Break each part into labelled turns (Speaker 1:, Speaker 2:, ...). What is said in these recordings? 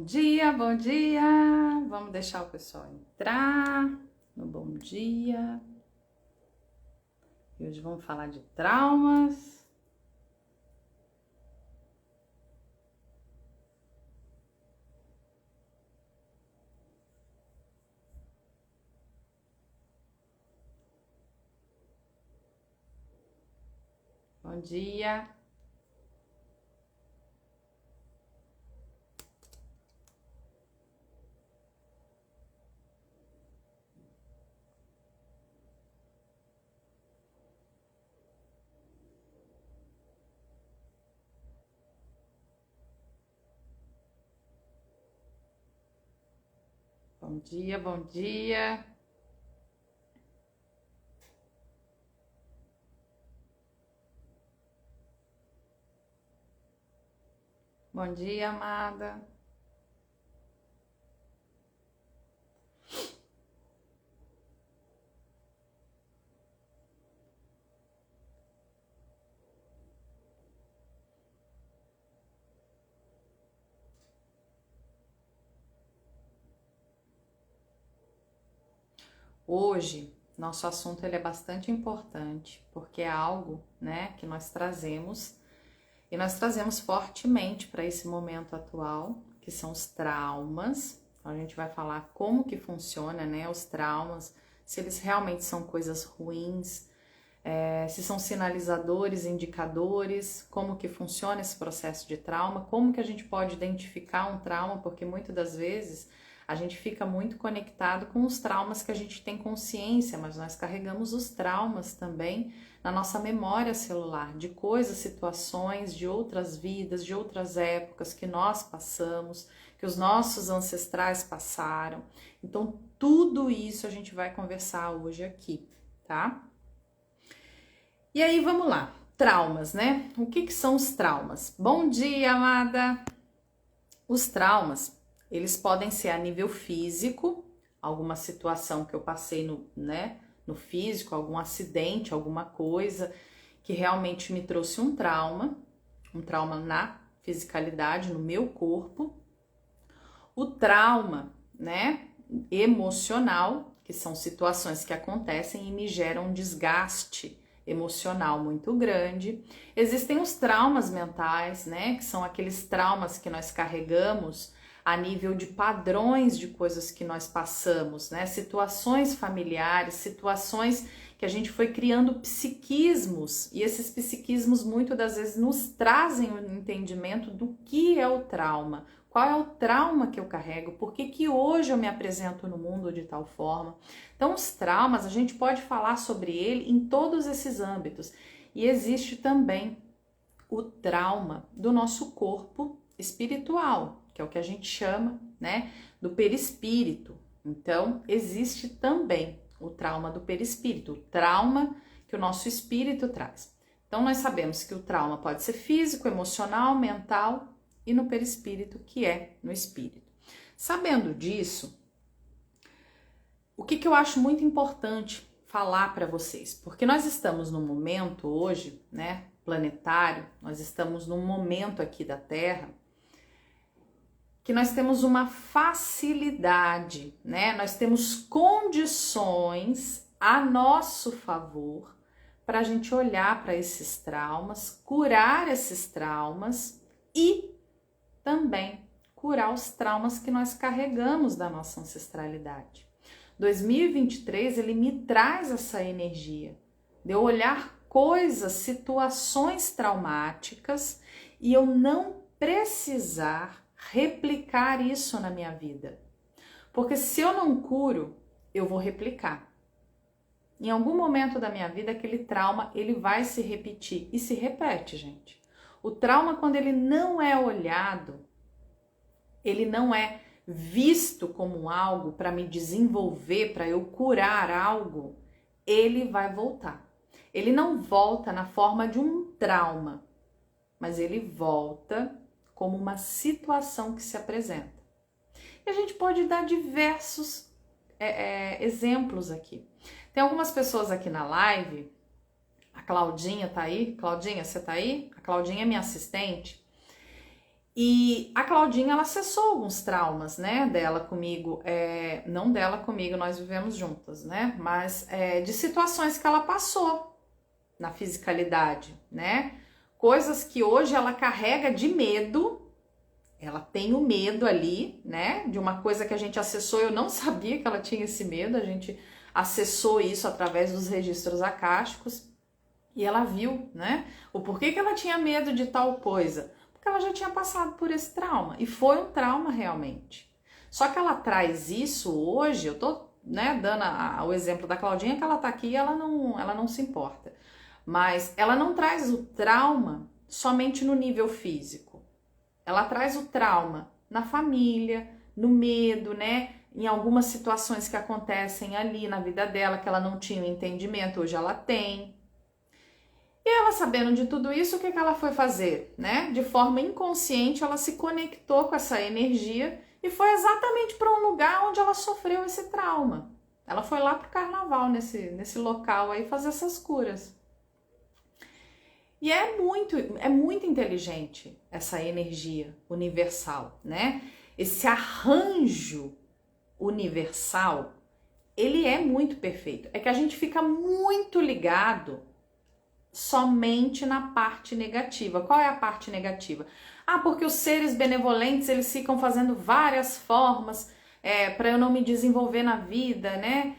Speaker 1: Bom dia! Vamos deixar o pessoal entrar no bom dia. E hoje vamos falar de traumas. Bom dia! Bom dia, bom dia! Bom dia, amada! Hoje, nosso assunto ele é bastante importante, porque é algo, que nós trazemos e nós trazemos fortemente para esse momento atual, que são os traumas. A gente vai falar como que funciona, os traumas, se eles realmente são coisas ruins, se são sinalizadores, indicadores, como que funciona esse processo de trauma, como que a gente pode identificar um trauma, porque muitas das vezes a gente fica muito conectado com os traumas que a gente tem consciência, mas nós carregamos os traumas também na nossa memória celular, de coisas, situações, de outras vidas, de outras épocas que nós passamos, que os nossos ancestrais passaram. Então, tudo isso a gente vai conversar hoje aqui, tá? E aí, vamos lá. Traumas, né? O que são os traumas? Bom dia, amada! Os traumas, eles podem ser a nível físico, alguma situação que eu passei no físico, algum acidente, alguma coisa que realmente me trouxe um trauma na fisicalidade, no meu corpo. O trauma, emocional, que são situações que acontecem e me geram um desgaste emocional muito grande. Existem os traumas mentais, que são aqueles traumas que nós carregamos a nível de padrões de coisas que nós passamos, situações familiares, situações que a gente foi criando psiquismos, e esses psiquismos muitas das vezes nos trazem o entendimento do que é o trauma, qual é o trauma que eu carrego, por que hoje eu me apresento no mundo de tal forma. Então os traumas, a gente pode falar sobre ele em todos esses âmbitos, e existe também o trauma do nosso corpo espiritual, que é o que a gente chama, do perispírito. Então, existe também o trauma do perispírito, o trauma que o nosso espírito traz. Então, nós sabemos que o trauma pode ser físico, emocional, mental e no perispírito, que é no espírito. Sabendo disso, o que eu acho muito importante falar para vocês? Porque nós estamos num momento hoje, planetário, nós estamos num momento aqui da Terra que nós temos uma facilidade, nós temos condições a nosso favor para a gente olhar para esses traumas, curar esses traumas e também curar os traumas que nós carregamos da nossa ancestralidade. 2023, ele me traz essa energia de eu olhar coisas, situações traumáticas e eu não precisar replicar isso na minha vida. Porque se eu não curo, eu vou replicar. Em algum momento da minha vida, aquele trauma, ele vai se repetir. E se repete, gente. O trauma, quando ele não é olhado, ele não é visto como algo para me desenvolver, para eu curar algo, ele vai voltar. Ele não volta na forma de um trauma, mas ele volta como uma situação que se apresenta. E a gente pode dar diversos exemplos aqui. Tem algumas pessoas aqui na live, a Claudinha tá aí. Claudinha, você tá aí? A Claudinha é minha assistente. E a Claudinha, ela acessou alguns traumas, né, dela comigo, não dela comigo, nós vivemos juntas, né, mas de situações que ela passou na fisicalidade, né, coisas que hoje ela carrega de medo, ela tem o medo ali, né, de uma coisa que a gente acessou, eu não sabia que ela tinha esse medo, a gente acessou isso através dos registros acásticos e ela viu, né, o porquê que ela tinha medo de tal coisa. Porque ela já tinha passado por esse trauma, e foi um trauma realmente. Só que ela traz isso hoje, eu tô, né, dando o exemplo da Claudinha, que ela tá aqui e ela não se importa. Mas ela não traz o trauma somente no nível físico. Ela traz o trauma na família, no medo, né, em algumas situações que acontecem ali na vida dela, que ela não tinha entendimento, hoje ela tem. E ela, sabendo de tudo isso, o que ela foi fazer, né? De forma inconsciente, ela se conectou com essa energia e foi exatamente para um lugar onde ela sofreu esse trauma. Ela foi lá para o carnaval, nesse local aí, fazer essas curas. E é muito inteligente essa energia universal, né? Esse arranjo universal, ele é muito perfeito. É que a gente fica muito ligado somente na parte negativa. Qual é a parte negativa? Porque os seres benevolentes, eles ficam fazendo várias formas para eu não me desenvolver na vida, né?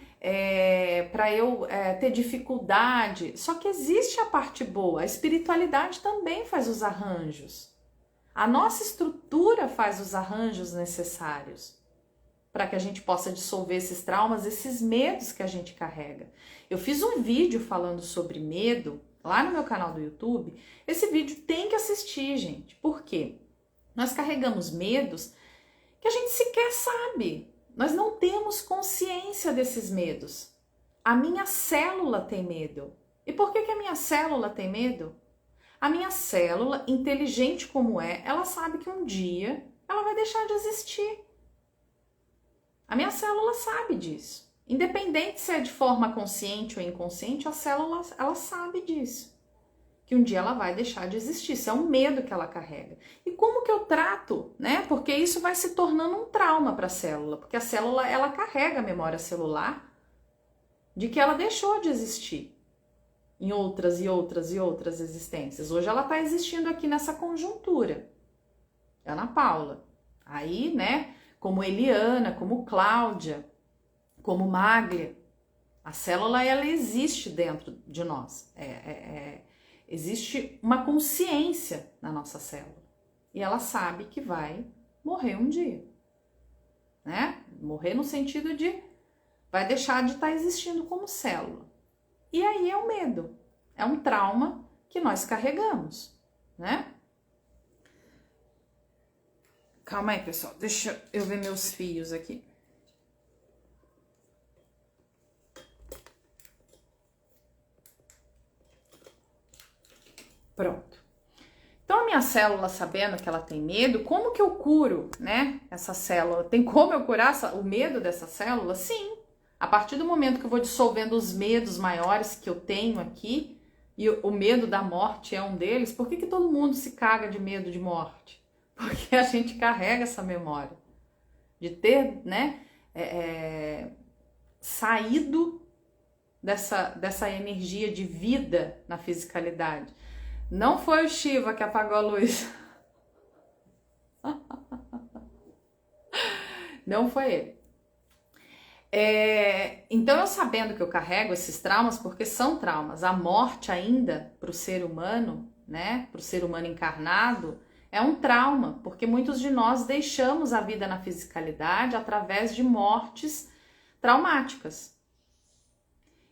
Speaker 1: Para eu ter dificuldade. Só que existe a parte boa. A espiritualidade também faz os arranjos. A nossa estrutura faz os arranjos necessários para que a gente possa dissolver esses traumas, esses medos que a gente carrega. Eu fiz um vídeo falando sobre medo lá no meu canal do YouTube. Esse vídeo tem que assistir, gente. Por quê? Nós carregamos medos que a gente sequer sabe. Nós não temos consciência desses medos. A minha célula tem medo. E por que a minha célula tem medo? A minha célula, inteligente como ela sabe que um dia ela vai deixar de existir. A minha célula sabe disso. Independente se é de forma consciente ou inconsciente, a célula, ela sabe disso. Que um dia ela vai deixar de existir. Isso é um medo que ela carrega. E como que eu trato, né? Porque isso vai se tornando um trauma para a célula. Porque a célula, ela carrega a memória celular de que ela deixou de existir em outras e outras e outras existências. Hoje ela está existindo aqui nessa conjuntura. Ana Paula. Aí, né? Como Eliana, como Cláudia, como Maglia, a célula, ela existe dentro de nós. Existe uma consciência na nossa célula. E ela sabe que vai morrer um dia. Né? Morrer no sentido de vai deixar de estar existindo como célula. E aí é o medo. É um trauma que nós carregamos. Né? Calma aí, pessoal. Deixa eu ver meus fios aqui. Pronto. Então, a minha célula, sabendo que ela tem medo, como que eu curo, né, essa célula? Tem como eu curar o medo dessa célula? Sim. A partir do momento que eu vou dissolvendo os medos maiores que eu tenho aqui, e o medo da morte é um deles, por que todo mundo se caga de medo de morte? Porque a gente carrega essa memória de ter, né, saído dessa energia de vida na fisicalidade. Não foi o Shiva que apagou a luz. Não foi ele. Então, eu sabendo que eu carrego esses traumas, porque são traumas, a morte ainda para o ser humano, né, para o ser humano encarnado, é um trauma, porque muitos de nós deixamos a vida na fisicalidade através de mortes traumáticas.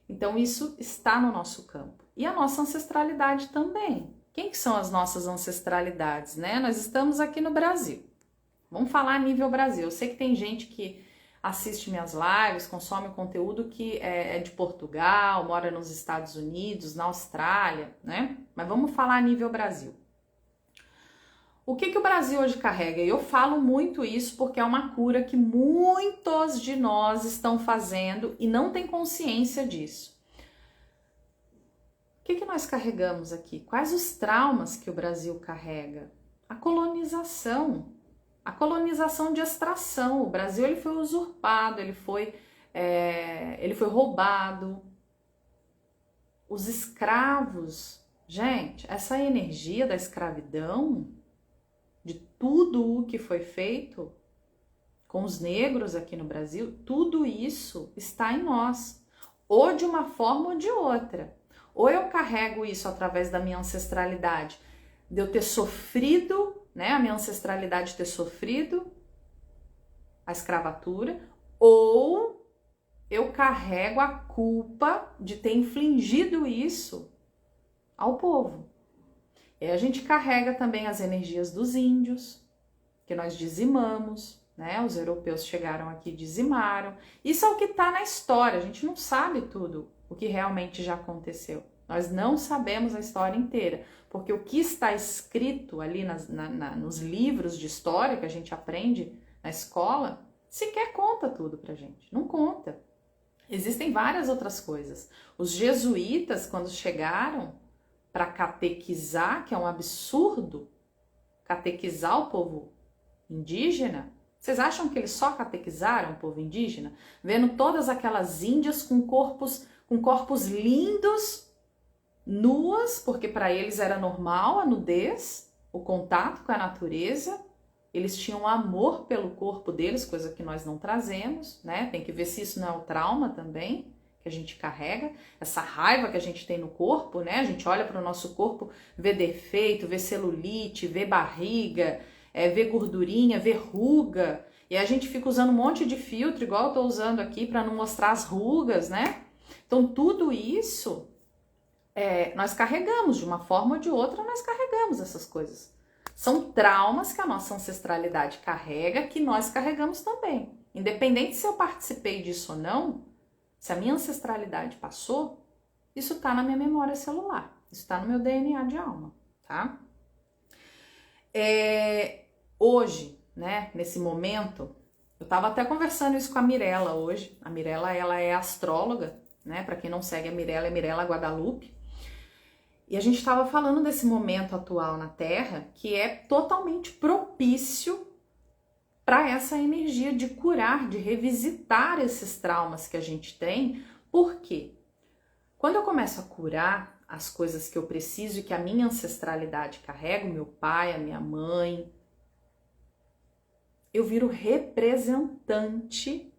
Speaker 1: Então, isso está no nosso campo. E a nossa ancestralidade também. Quem que são as nossas ancestralidades, né? Nós estamos aqui no Brasil. Vamos falar a nível Brasil. Eu sei que tem gente que assiste minhas lives, consome conteúdo que é de Portugal, mora nos Estados Unidos, na Austrália, né? Mas vamos falar a nível Brasil. O que o Brasil hoje carrega? Eu falo muito isso porque é uma cura que muitos de nós estão fazendo e não tem consciência disso. O que nós carregamos aqui? Quais os traumas que o Brasil carrega? A colonização de extração. O Brasil ele foi usurpado, ele foi roubado. Os escravos, gente, essa energia da escravidão, de tudo o que foi feito com os negros aqui no Brasil, tudo isso está em nós, ou de uma forma ou de outra. Ou eu carrego isso através da minha ancestralidade, de eu ter sofrido, né, a minha ancestralidade ter sofrido a escravatura, ou eu carrego a culpa de ter infligido isso ao povo. E a gente carrega também as energias dos índios, que nós dizimamos, né? Os europeus chegaram aqui e dizimaram. Isso é o que está na história, a gente não sabe tudo o que realmente já aconteceu. Nós não sabemos a história inteira, porque o que está escrito ali nos livros de história que a gente aprende na escola, sequer conta tudo pra gente, não conta. Existem várias outras coisas. Os jesuítas, quando chegaram para catequizar, que é um absurdo, catequizar o povo indígena, vocês acham que eles só catequizaram o povo indígena? Vendo todas aquelas índias com corpos lindos, nuas, porque para eles era normal a nudez, o contato com a natureza. Eles tinham amor pelo corpo deles, coisa que nós não trazemos, né? Tem que ver se isso não é o trauma também, que a gente carrega, essa raiva que a gente tem no corpo, né? A gente olha para o nosso corpo, vê defeito, vê celulite, vê barriga, vê gordurinha, vê ruga, e a gente fica usando um monte de filtro, igual eu tô usando aqui, para não mostrar as rugas, né? Então tudo isso nós carregamos, de uma forma ou de outra, nós carregamos essas coisas. São traumas que a nossa ancestralidade carrega, que nós carregamos também. Independente se eu participei disso ou não, se a minha ancestralidade passou, isso está na minha memória celular, isso está no meu DNA de alma, tá? Hoje, né, nesse momento, eu estava até conversando isso com a Mirella hoje. A Mirella, ela é astróloga, né? Para quem não segue a Mirella, é Mirella Guadalupe. E a gente estava falando desse momento atual na Terra, que é totalmente propício para essa energia de curar, de revisitar esses traumas que a gente tem. Por quê? Quando eu começo a curar as coisas que eu preciso e que a minha ancestralidade carrega, o meu pai, a minha mãe, eu viro representante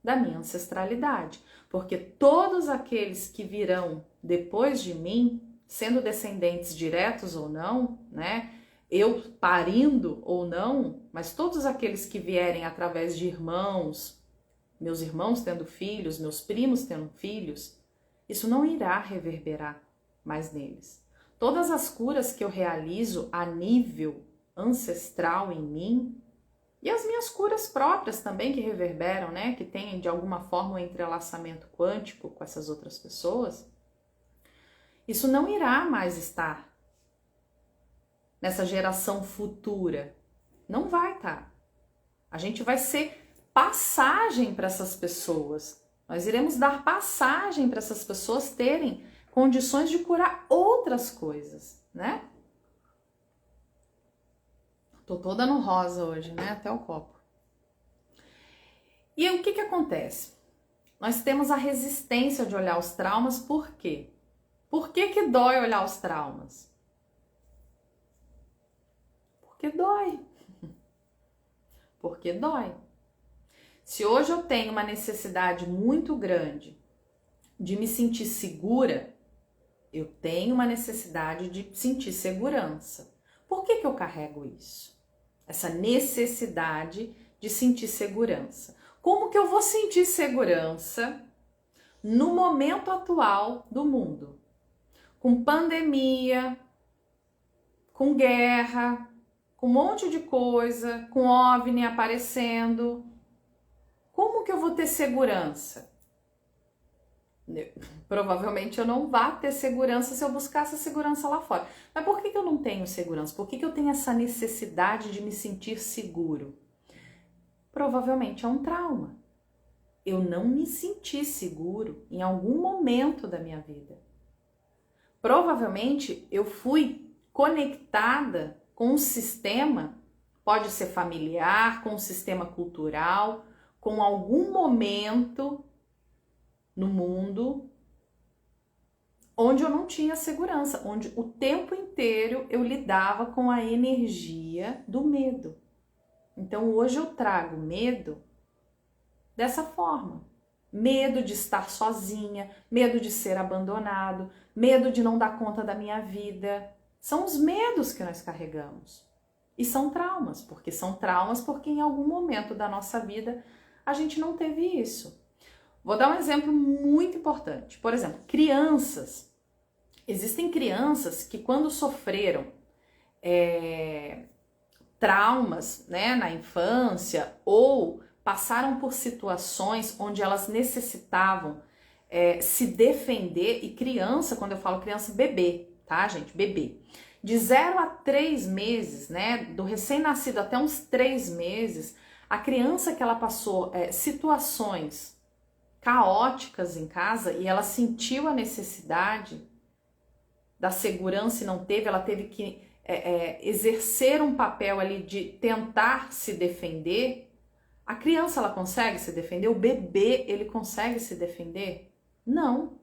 Speaker 1: da minha ancestralidade. Porque todos aqueles que virão depois de mim, sendo descendentes diretos ou não, né? Eu parindo ou não, mas todos aqueles que vierem através de irmãos, meus irmãos tendo filhos, meus primos tendo filhos, isso não irá reverberar mais neles. Todas as curas que eu realizo a nível ancestral em mim, e as minhas curas próprias também que reverberam, né? Que tem de alguma forma um entrelaçamento quântico com essas outras pessoas, isso não irá mais estar nessa geração futura. Não vai estar. A gente vai ser passagem para essas pessoas. Nós iremos dar passagem para essas pessoas terem condições de curar outras coisas, né? Tô toda no rosa hoje, né? Até o copo. E aí, o que acontece? Nós temos a resistência de olhar os traumas, por quê? Por que dói olhar os traumas? Porque dói. Porque dói. Se hoje eu tenho uma necessidade muito grande de me sentir segura, eu tenho uma necessidade de sentir segurança. Por que eu carrego isso? Essa necessidade de sentir segurança. Como que eu vou sentir segurança no momento atual do mundo? Com pandemia, com guerra, com um monte de coisa, com OVNI aparecendo. Como que eu vou ter segurança? Provavelmente eu não vá ter segurança se eu buscar essa segurança lá fora. Mas por que eu não tenho segurança? Por que eu tenho essa necessidade de me sentir seguro? Provavelmente é um trauma. Eu não me senti seguro em algum momento da minha vida. Provavelmente eu fui conectada com um sistema, pode ser familiar, com um sistema cultural, com algum momento no mundo onde eu não tinha segurança, onde o tempo inteiro eu lidava com a energia do medo. Então hoje eu trago medo dessa forma. Medo de estar sozinha, medo de ser abandonado, medo de não dar conta da minha vida. São os medos que nós carregamos. E são traumas, porque em algum momento da nossa vida a gente não teve isso. Vou dar um exemplo muito importante. Por exemplo, crianças. Existem crianças que quando sofreram traumas, né, na infância ou passaram por situações onde elas necessitavam se defender, e criança, quando eu falo criança, bebê, tá, gente? Bebê. De 0 a 3 meses, né, do recém-nascido até uns 3 meses, a criança que ela passou situações caóticas em casa e ela sentiu a necessidade da segurança e não teve, ela teve que exercer um papel ali de tentar se defender. A criança, ela consegue se defender? O bebê, ele consegue se defender? Não.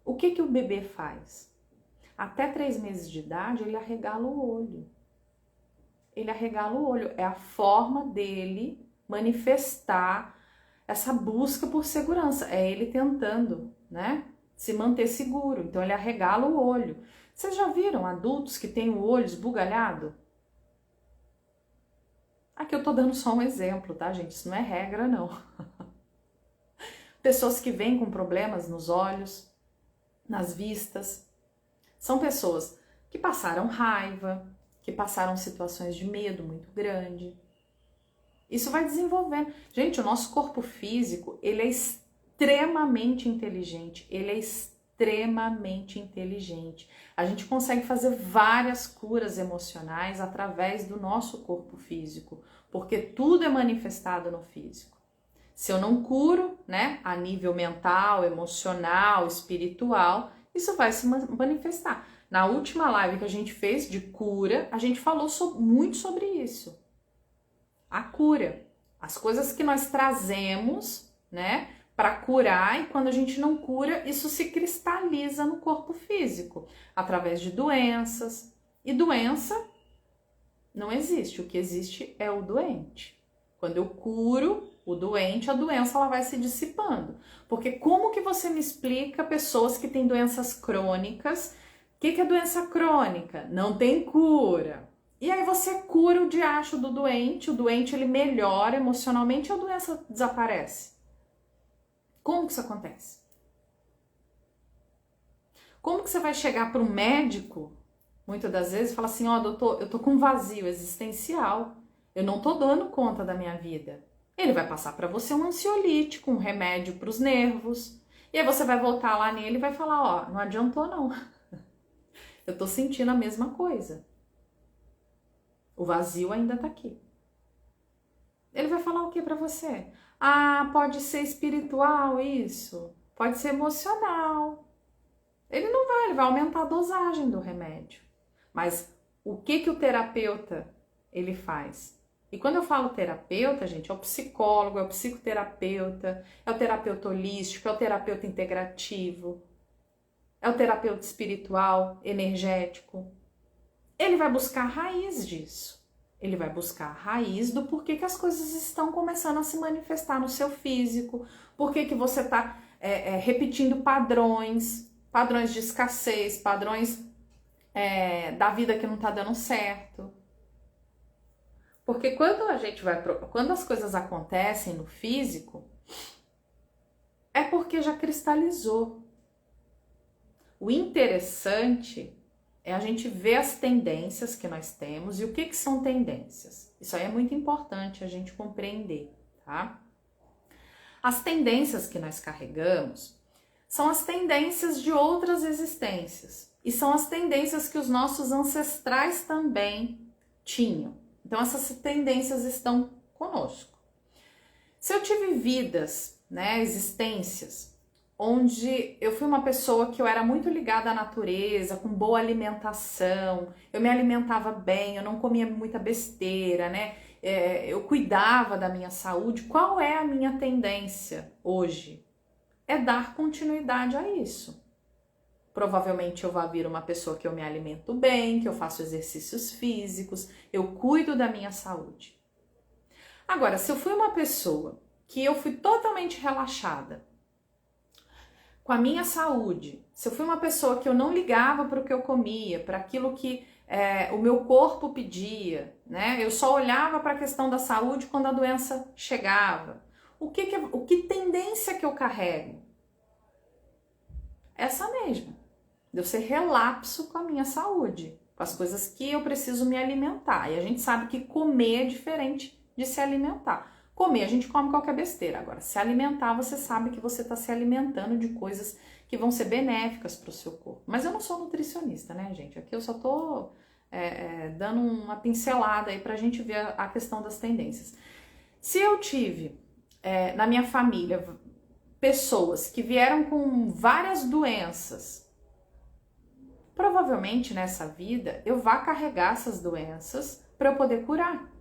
Speaker 1: O que o bebê faz? Até 3 meses de idade, ele arregala o olho. Ele arregala o olho. É a forma dele manifestar essa busca por segurança. É ele tentando, né, se manter seguro. Então, ele arregala o olho. Vocês já viram adultos que têm o olho esbugalhado? Aqui eu tô dando só um exemplo, tá, gente? Isso não é regra, não. Pessoas que vêm com problemas nos olhos, nas vistas. São pessoas que passaram raiva, que passaram situações de medo muito grande. Isso vai desenvolvendo. Gente, o nosso corpo físico, ele é extremamente inteligente. A gente consegue fazer várias curas emocionais através do nosso corpo físico, porque tudo é manifestado no físico. Se eu não curo, né, a nível mental, emocional, espiritual, isso vai se manifestar. Na última live que a gente fez de cura, a gente falou muito sobre isso. A cura, as coisas que nós trazemos, né, para curar, e quando a gente não cura, isso se cristaliza no corpo físico, através de doenças. E doença não existe, o que existe é o doente. Quando eu curo o doente, a doença ela vai se dissipando. Porque como que você me explica pessoas que têm doenças crônicas? O que é doença crônica? Não tem cura. E aí você cura o diacho do doente, o doente ele melhora emocionalmente e a doença desaparece. Como que isso acontece? Como que você vai chegar para um médico, muitas das vezes, e falar assim, ó, doutor, eu tô com um vazio existencial, eu não tô dando conta da minha vida. Ele vai passar para você um ansiolítico, um remédio para os nervos, e aí você vai voltar lá nele e vai falar, ó, não adiantou não, eu tô sentindo a mesma coisa. O vazio ainda tá aqui. Ele vai falar o que para você? Ah, pode ser espiritual isso, pode ser emocional. Ele não vai, ele vai aumentar a dosagem do remédio. Mas o que o terapeuta ele faz? E quando eu falo terapeuta, gente, é o psicólogo, é o psicoterapeuta, é o terapeuta holístico, é o terapeuta integrativo, é o terapeuta espiritual, energético. Ele vai buscar a raiz disso. Ele vai buscar a raiz do porquê que as coisas estão começando a se manifestar no seu físico, porquê que você está repetindo padrões de escassez, padrões da vida que não está dando certo. Porque quando as coisas acontecem no físico, é porque já cristalizou. O interessante é a gente ver as tendências que nós temos e o que são tendências. Isso aí é muito importante a gente compreender, tá? As tendências que nós carregamos são as tendências de outras existências e são as tendências que os nossos ancestrais também tinham. Então essas tendências estão conosco. Se eu tive vidas, né, existências, onde eu fui uma pessoa que eu era muito ligada à natureza, com boa alimentação, eu me alimentava bem, eu não comia muita besteira, né? Eu cuidava da minha saúde. Qual é a minha tendência hoje? É dar continuidade a isso. Provavelmente eu vou vir uma pessoa que eu me alimento bem, que eu faço exercícios físicos, eu cuido da minha saúde. Agora, se eu fui uma pessoa que eu fui totalmente relaxada com a minha saúde, se eu fui uma pessoa que eu não ligava para o que eu comia, para aquilo que o meu corpo pedia, né? Eu só olhava para a questão da saúde quando a doença chegava. O que tendência que eu carrego? Essa mesma, de eu ser relapso com a minha saúde, com as coisas que eu preciso me alimentar. E a gente sabe que comer é diferente de se alimentar. Comer, a gente come qualquer besteira. Agora, se alimentar, você sabe que você está se alimentando de coisas que vão ser benéficas para o seu corpo. Mas eu não sou nutricionista, né, gente? Aqui eu só tô dando uma pincelada aí para a gente ver a questão das tendências. Se eu tive na minha família pessoas que vieram com várias doenças, provavelmente nessa vida eu vá carregar essas doenças para eu poder curar.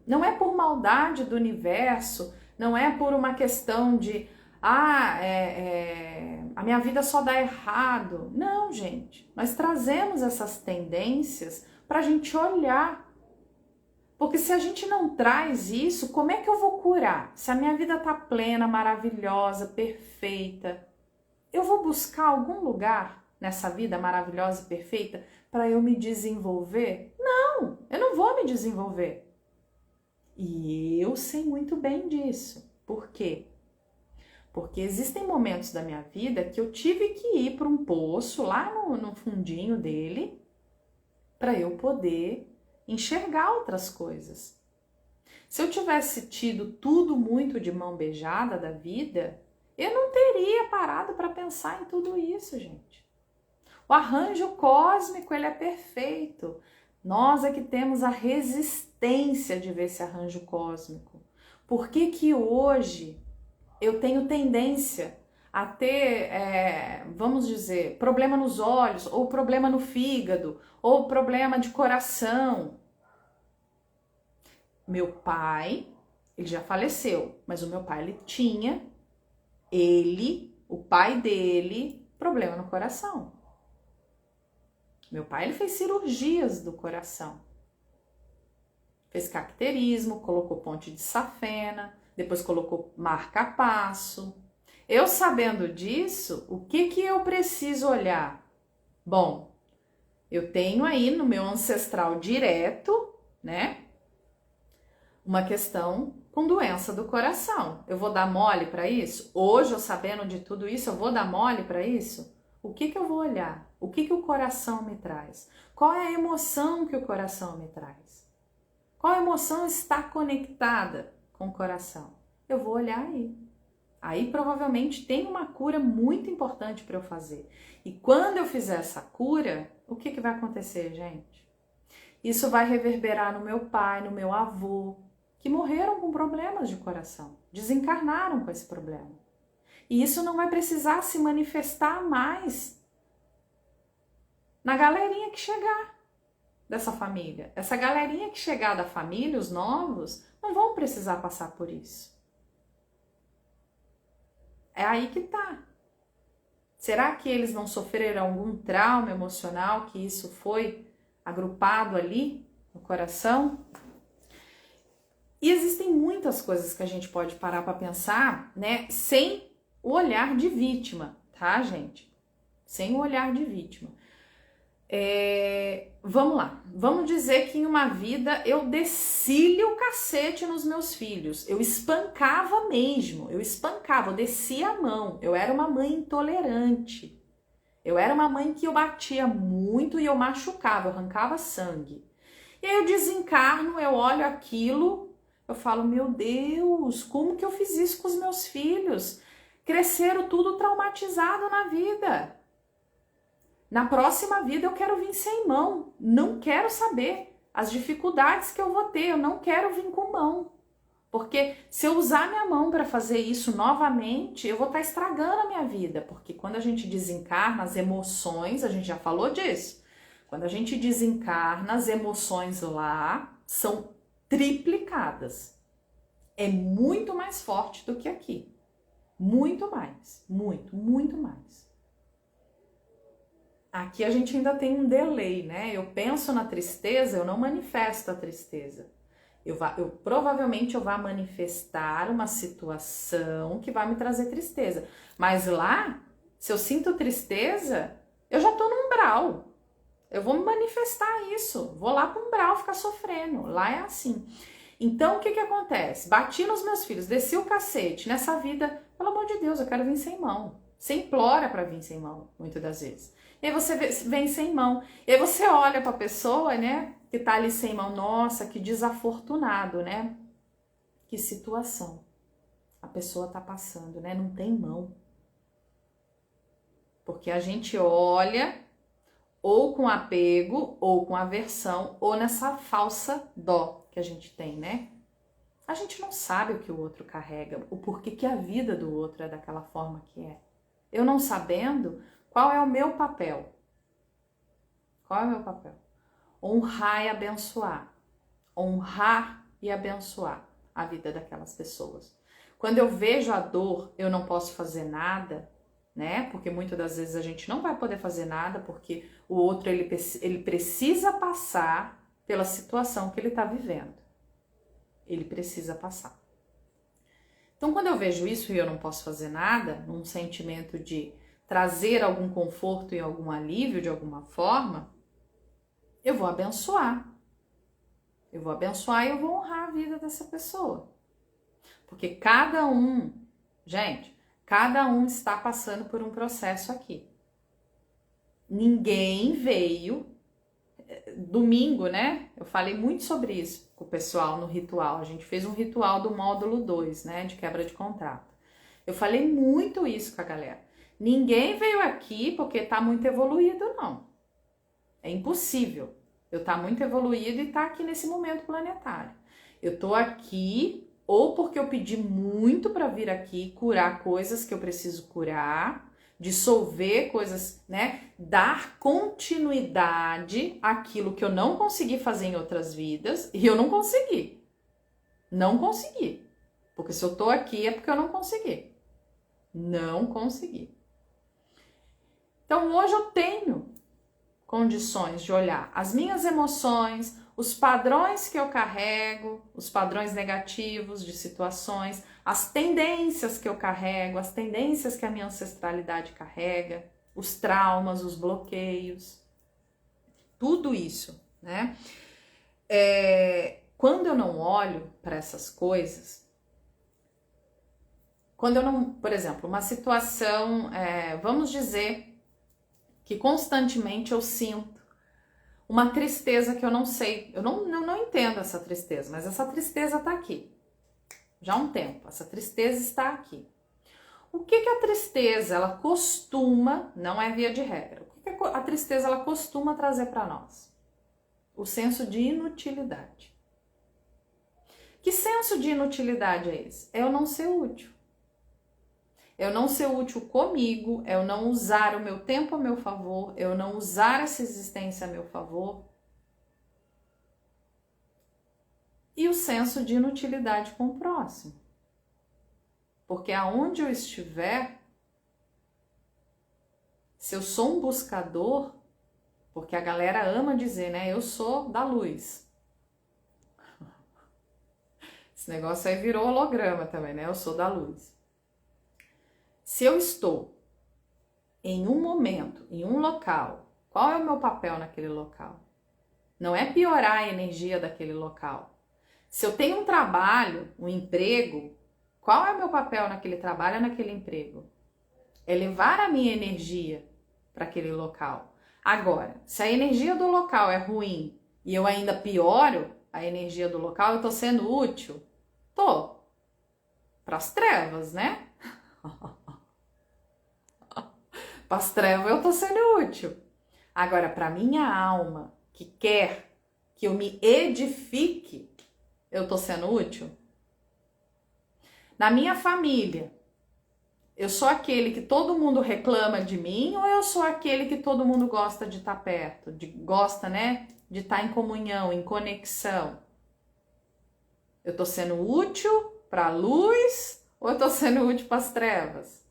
Speaker 1: Não é por maldade do universo, não é por uma questão de a minha vida só dá errado. Não, gente, nós trazemos essas tendências para a gente olhar. Porque se a gente não traz isso, como é que eu vou curar? Se a minha vida tá plena, maravilhosa, perfeita, eu vou buscar algum lugar nessa vida maravilhosa e perfeita para eu me desenvolver? Não, eu não vou me desenvolver. E eu sei muito bem disso. Por quê? Porque existem momentos da minha vida que eu tive que ir para um poço lá no fundinho dele para eu poder enxergar outras coisas. Se eu tivesse tido tudo muito de mão beijada da vida, eu não teria parado para pensar em tudo isso, gente. O arranjo cósmico, ele é perfeito. Nós é que temos a resistência de ver esse arranjo cósmico. Por que que hoje eu tenho tendência a ter, vamos dizer, problema nos olhos, ou problema no fígado, ou problema de coração? Meu pai, ele já faleceu, mas o meu pai, o pai dele, problema no coração. Meu pai, ele fez cirurgias do coração. Fez cateterismo, colocou ponte de safena, depois colocou marca-passo. Eu sabendo disso, o que eu preciso olhar? Bom, eu tenho aí no meu ancestral direto, né, uma questão com doença do coração. Eu vou dar mole para isso? Hoje, eu sabendo de tudo isso, eu vou dar mole para isso? O que eu vou olhar? O que o coração me traz? Qual é a emoção que o coração me traz? Qual emoção está conectada com o coração? Eu vou olhar aí. Aí provavelmente tem uma cura muito importante para eu fazer. E quando eu fizer essa cura, o que vai acontecer, gente? Isso vai reverberar no meu pai, no meu avô, que morreram com problemas de coração, desencarnaram com esse problema. E isso não vai precisar se manifestar mais na galerinha que chegar dessa família. Essa galerinha que chegar da família, os novos, não vão precisar passar por isso. É aí que tá. Será que eles não sofreram algum trauma emocional, que isso foi agrupado ali no coração? E existem muitas coisas que a gente pode parar para pensar, né, sem o olhar de vítima, tá, gente? Sem o olhar de vítima. Vamos lá, vamos dizer que em uma vida eu desci o cacete nos meus filhos, eu espancava mesmo, eu descia a mão, eu era uma mãe intolerante, eu era uma mãe que eu batia muito e eu machucava, eu arrancava sangue. E aí eu desencarno, eu olho aquilo, eu falo, meu Deus, como que eu fiz isso com os meus filhos? Cresceram tudo traumatizado na vida. Na próxima vida eu quero vir sem mão, não quero saber as dificuldades que eu vou ter, eu não quero vir com mão. Porque se eu usar minha mão para fazer isso novamente, eu vou estar estragando a minha vida. Porque quando a gente desencarna, as emoções, a gente já falou disso. Quando a gente desencarna, as emoções lá são triplicadas. É muito mais forte do que aqui. Muito mais. Muito mais. Aqui a gente ainda tem um delay, né? Eu penso na tristeza, eu não manifesto a tristeza. Provavelmente eu vou manifestar uma situação que vai me trazer tristeza. Mas lá, se eu sinto tristeza, eu já tô no umbral. Eu vou manifestar isso. Vou lá pro umbral ficar sofrendo. Lá é assim. Então, o que acontece? Bati nos meus filhos, desci o cacete. Nessa vida, pelo amor de Deus, eu quero vir sem mão. Você implora pra vir sem mão, muitas das vezes. E aí você vem sem mão. E aí você olha pra pessoa, né? Que tá ali sem mão, nossa, que desafortunado, né? Que situação a pessoa tá passando, né? Não tem mão. Porque a gente olha ou com apego, ou com aversão, ou nessa falsa dó que a gente tem, né? A gente não sabe o que o outro carrega, o porquê que a vida do outro é daquela forma que é. Eu não sabendo, qual é o meu papel? Qual é o meu papel? Honrar e abençoar. Honrar e abençoar a vida daquelas pessoas. Quando eu vejo a dor, eu não posso fazer nada, né? Porque muitas das vezes a gente não vai poder fazer nada porque o outro ele precisa passar pela situação que ele está vivendo. Ele precisa passar. Então, quando eu vejo isso e eu não posso fazer nada, num sentimento de trazer algum conforto e algum alívio de alguma forma, eu vou abençoar. Eu vou abençoar e eu vou honrar a vida dessa pessoa. Porque cada um, gente, cada um está passando por um processo aqui. Ninguém veio. Domingo, né? Eu falei muito sobre isso com o pessoal no ritual. A gente fez um ritual do módulo 2, né? De quebra de contrato. Eu falei muito isso com a galera. Ninguém veio aqui porque tá muito evoluído, não. É impossível eu estar muito evoluído e estar aqui nesse momento planetário. Eu tô aqui ou porque eu pedi muito para vir aqui curar coisas que eu preciso curar, dissolver coisas, né? Dar continuidade àquilo que eu não consegui fazer em outras vidas e eu não consegui. Não consegui. Porque se eu tô aqui é porque eu não consegui. Não consegui. Então hoje eu tenho condições de olhar as minhas emoções, os padrões que eu carrego, os padrões negativos de situações, as tendências que eu carrego, as tendências que a minha ancestralidade carrega, os traumas, os bloqueios, tudo isso, né? Quando eu não olho para essas coisas, quando eu não, por exemplo, uma situação, vamos dizer que constantemente eu sinto uma tristeza que eu não sei, eu não entendo essa tristeza, mas essa tristeza tá aqui, já há um tempo, essa tristeza está aqui. O que a tristeza, ela costuma, não é via de regra, o que a tristeza, ela costuma trazer para nós? O senso de inutilidade. Que senso de inutilidade é esse? É eu não ser útil. Eu não ser útil comigo, eu não usar o meu tempo a meu favor, eu não usar essa existência a meu favor. E o senso de inutilidade com o próximo. Porque aonde eu estiver, se eu sou um buscador, porque a galera ama dizer, né? Eu sou da luz. Esse negócio aí virou holograma também, né? Eu sou da luz. Se eu estou em um momento, em um local, qual é o meu papel naquele local? Não é piorar a energia daquele local. Se eu tenho um trabalho, um emprego, qual é o meu papel naquele trabalho, naquele emprego? É levar a minha energia para aquele local. Agora, se a energia do local é ruim e eu ainda pioro a energia do local, eu estou sendo útil? Tô. Para as trevas, né? Para as trevas eu estou sendo útil. Agora, para minha alma, que quer que eu me edifique, eu estou sendo útil? Na minha família, eu sou aquele que todo mundo reclama de mim ou eu sou aquele que todo mundo gosta de estar perto, gosta, né, de estar em comunhão, em conexão? Eu tô sendo útil para a luz ou eu tô sendo útil para as trevas?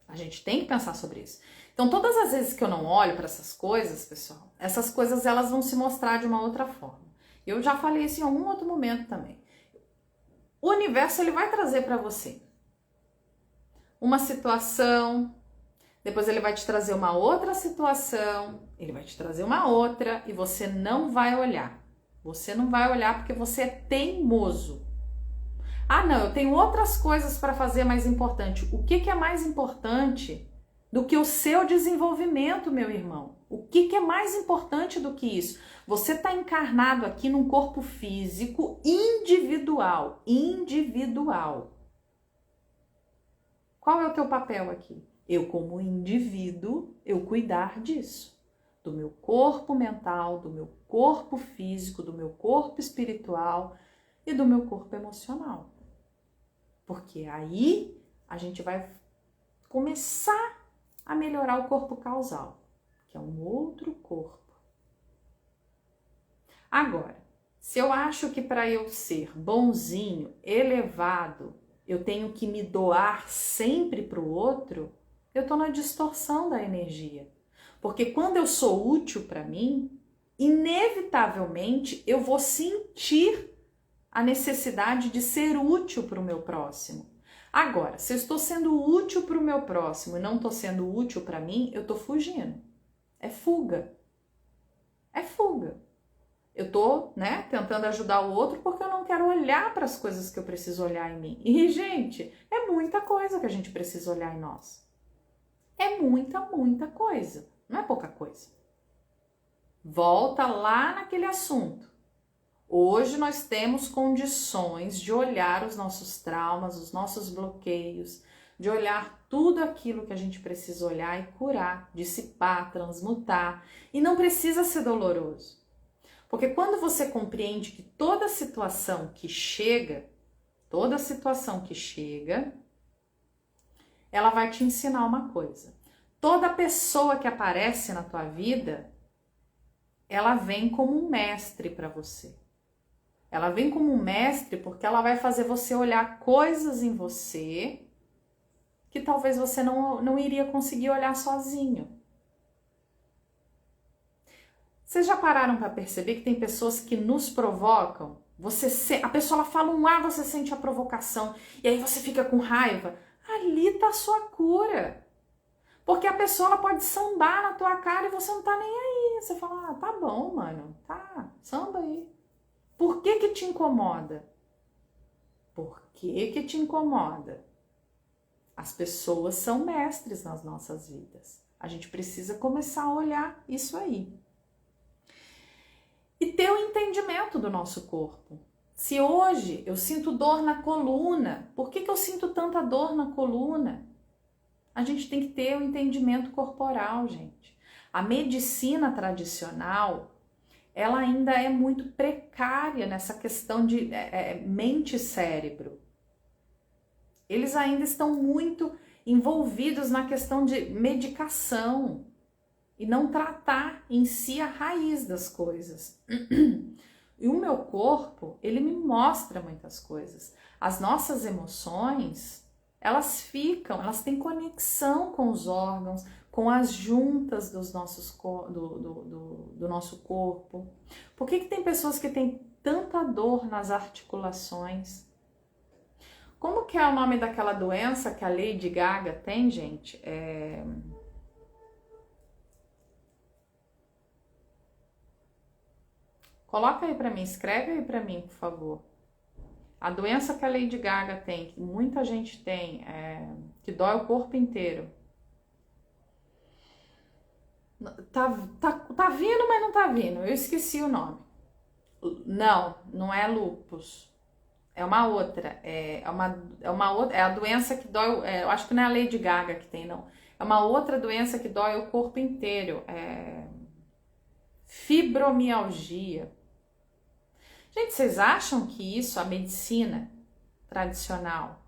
Speaker 1: A gente tem que pensar sobre isso. Então, todas as vezes que eu não olho para essas coisas, pessoal, essas coisas elas vão se mostrar de uma outra forma. Eu já falei isso em algum outro momento também. O universo ele vai trazer para você uma situação, depois ele vai te trazer uma outra situação, ele vai te trazer uma outra e você não vai olhar. Você não vai olhar porque você é teimoso. Ah, não, eu tenho outras coisas para fazer mais importante. O que é mais importante do que o seu desenvolvimento, meu irmão? O que é mais importante do que isso? Você está encarnado aqui num corpo físico individual. Qual é o teu papel aqui? Eu, como indivíduo, eu cuidar disso. Do meu corpo mental, do meu corpo físico, do meu corpo espiritual e do meu corpo emocional. Porque aí a gente vai começar a melhorar o corpo causal, que é um outro corpo. Agora, se eu acho que para eu ser bonzinho, elevado, eu tenho que me doar sempre para o outro, eu estou na distorção da energia. Porque quando eu sou útil para mim, inevitavelmente eu vou sentir a necessidade de ser útil para o meu próximo. Agora, se eu estou sendo útil para o meu próximo e não estou sendo útil para mim, eu estou fugindo. É fuga. É fuga. Eu estou, né, tentando ajudar o outro porque eu não quero olhar para as coisas que eu preciso olhar em mim. E, gente, é muita coisa que a gente precisa olhar em nós. É muita coisa. Não é pouca coisa. Volta lá naquele assunto. Hoje nós temos condições de olhar os nossos traumas, os nossos bloqueios, de olhar tudo aquilo que a gente precisa olhar e curar, dissipar, transmutar. E não precisa ser doloroso. Porque quando você compreende que toda situação que chega, ela vai te ensinar uma coisa. Toda pessoa que aparece na tua vida, ela vem como um mestre para você. Ela vem como um mestre porque ela vai fazer você olhar coisas em você que talvez você não iria conseguir olhar sozinho. Vocês já pararam para perceber que tem pessoas que nos provocam? A pessoa ela fala um ar, você sente a provocação e aí você fica com raiva. Ali está a sua cura. Porque a pessoa ela pode sambar na tua cara e você não tá nem aí. Você fala, ah, tá bom, mano, tá, samba aí. Por que te incomoda? Por que te incomoda? As pessoas são mestres nas nossas vidas. A gente precisa começar a olhar isso aí. E ter o entendimento do nosso corpo. Se hoje eu sinto dor na coluna, por que eu sinto tanta dor na coluna? A gente tem que ter o entendimento corporal, gente. A medicina tradicional, ela ainda é muito precária nessa questão de mente e cérebro. Eles ainda estão muito envolvidos na questão de medicação e não tratar em si a raiz das coisas. E o meu corpo, ele me mostra muitas coisas. As nossas emoções, elas têm conexão com os órgãos, com as juntas do nosso corpo. Por que tem pessoas que têm tanta dor nas articulações? Como que é o nome daquela doença que a Lady Gaga tem, gente? Coloca aí pra mim, escreve aí pra mim, por favor. A doença que a Lady Gaga tem, que muita gente tem, que dói o corpo inteiro. Tá vindo, mas não tá vindo. Eu esqueci o nome. Não é lúpus. É uma outra. É a doença que dói. Eu acho que não é a Lady Gaga que tem, não. É uma outra doença que dói o corpo inteiro. Fibromialgia. Gente, vocês acham que isso, a medicina tradicional,